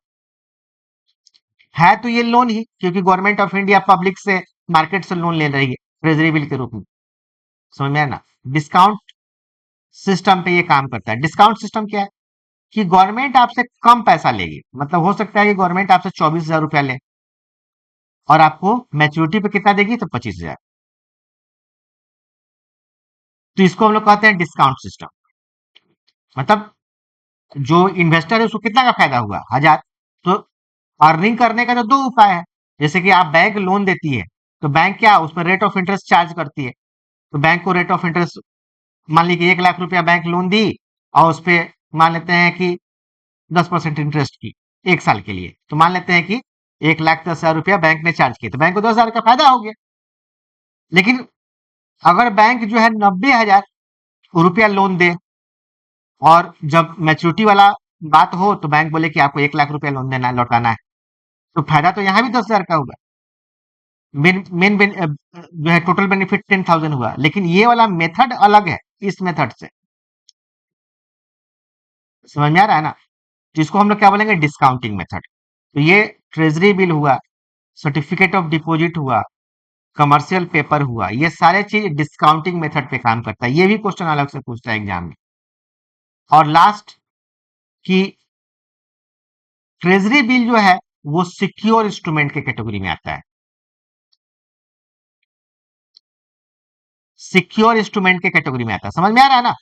A: है तो ये लोन ही, क्योंकि गवर्नमेंट ऑफ इंडिया पब्लिक से मार्केट से लोन ले रही है ट्रेजरी बिल के रूप में। समझ में आया ना? डिस्काउंट सिस्टम पे ये काम करता है। डिस्काउंट सिस्टम क्या है कि गवर्नमेंट आपसे कम पैसा लेगी। मतलब हो सकता है कि गवर्नमेंट आपसे 24,000 रुपया ले और आपको मैच्योरिटी पे कितना देगी? तो 25,000। तो इसको हम लोग कहते हैं डिस्काउंट सिस्टम। मतलब जो इन्वेस्टर है उसको कितना का फायदा हुआ? 1,000। तो अर्निंग करने का तो दो उपाय है। जैसे कि आप बैंक लोन देती है तो बैंक क्या उस पर रेट ऑफ इंटरेस्ट चार्ज करती है। तो बैंक को रेट ऑफ इंटरेस्ट, मान लीजिए 1,00,000 रुपया बैंक लोन दी और उस पे मान लेते हैं कि 10% इंटरेस्ट की 1 साल के लिए, तो मान लेते हैं कि 1,10,000 रुपया बैंक ने चार्ज किया तो बैंक को 10,000 का फायदा हो गया। लेकिन अगर बैंक जो है 90,000 रुपया लोन दे और जब मैच्योरिटी वाला बात हो तो बैंक बोले कि आपको 1,00,000 रुपया लोन देना है, लौटाना है, तो फायदा तो यहाँ भी 10,000 का होगा। मेन मेन जो है टोटल बेनिफिट 10,000 हुआ। लेकिन ये वाला मेथड अलग है इस मेथड से। समझ में आ रहा है ना? जिसको हम लोग क्या बोलेंगे? Discounting method. तो ये ट्रेजरी बिल हुआ, सर्टिफिकेट ऑफ डिपॉजिट हुआ, कमर्शियल पेपर हुआ, ये सारे चीज डिस्काउंटिंग मेथड पे काम करता है। ये भी क्वेश्चन अलग से पूछता है एग्जाम में। और लास्ट की ट्रेजरी बिल जो है वो सिक्योर इंस्ट्रूमेंट के कैटेगरी में आता है। सिक्योर इंस्ट्रूमेंट के कैटेगरी में आता है। समझ में आ रहा है ना?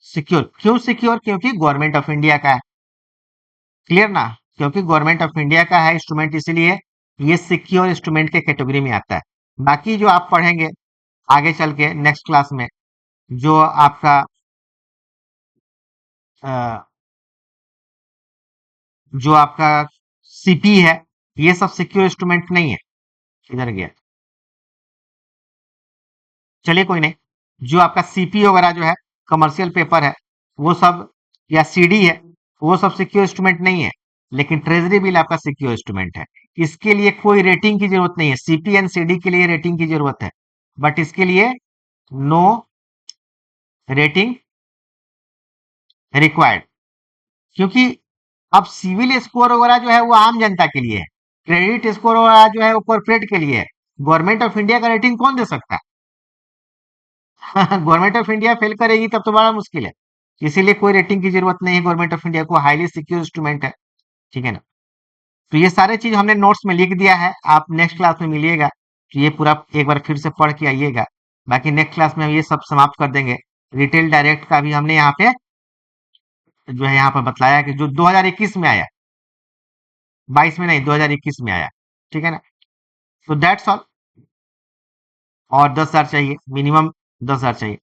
A: सिक्योर क्यों? सिक्योर क्योंकि गवर्नमेंट ऑफ इंडिया का है। क्लियर ना? क्योंकि गवर्नमेंट ऑफ इंडिया का है इंस्ट्रूमेंट, इसीलिए ये सिक्योर इंस्ट्रूमेंट के कैटेगरी में आता है। बाकी जो आप पढ़ेंगे आगे चल के नेक्स्ट क्लास में, जो आपका जो आपका सीपी है, ये सब सिक्योर इंस्ट्रूमेंट नहीं है। इधर गया, चलिए कोई नहीं। जो आपका सीपी वगैरह जो है, कमर्शियल पेपर है, वो सब, या सीडी है, वो सब सिक्योर इंस्ट्रूमेंट नहीं है। लेकिन ट्रेजरी बिल आपका सिक्योर इंस्ट्रूमेंट है। इसके लिए कोई रेटिंग की जरूरत नहीं है। सीपी एंड सीडी के लिए रेटिंग की जरूरत है, बट इसके लिए नो रेटिंग रिक्वायर्ड। क्योंकि अब सिविल स्कोर वगैरह जो है वो आम जनता के लिए है, क्रेडिट स्कोर वगैरह जो है वो कॉर्पोरेट के लिए है। गवर्नमेंट ऑफ इंडिया का रेटिंग कौन दे सकता है? गवर्नमेंट ऑफ इंडिया फेल करेगी तब तो बड़ा मुश्किल है। इसीलिए कोई रेटिंग की जरूरत नहीं है गवर्नमेंट ऑफ इंडिया को, हाईली सिक्योर इंस्ट्रूमेंट है। ठीक है ना? तो ये सारे चीज हमने नोट्स में लिख दिया है, आप नेक्स्ट क्लास में मिलिएगा तो ये पूरा एक बार फिर से पढ़ के आइएगा। बाकी नेक्स्ट क्लास में हम ये सब समाप्त कर देंगे। रिटेल डायरेक्ट का भी हमने यहाँ पे जो है यहाँ पर बतलाया कि जो 2021 में आया, 22 में नहीं 2021 में आया। ठीक है ना? तो दैट्स ऑल। और 10,000 चाहिए मिनिमम, 10,000 चाहिए।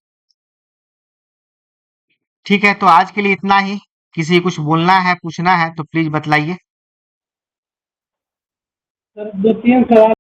A: ठीक है, तो आज के लिए इतना ही। किसी को कुछ बोलना है, पूछना है तो प्लीज बतलाइए।
C: सर 2-3 सवाल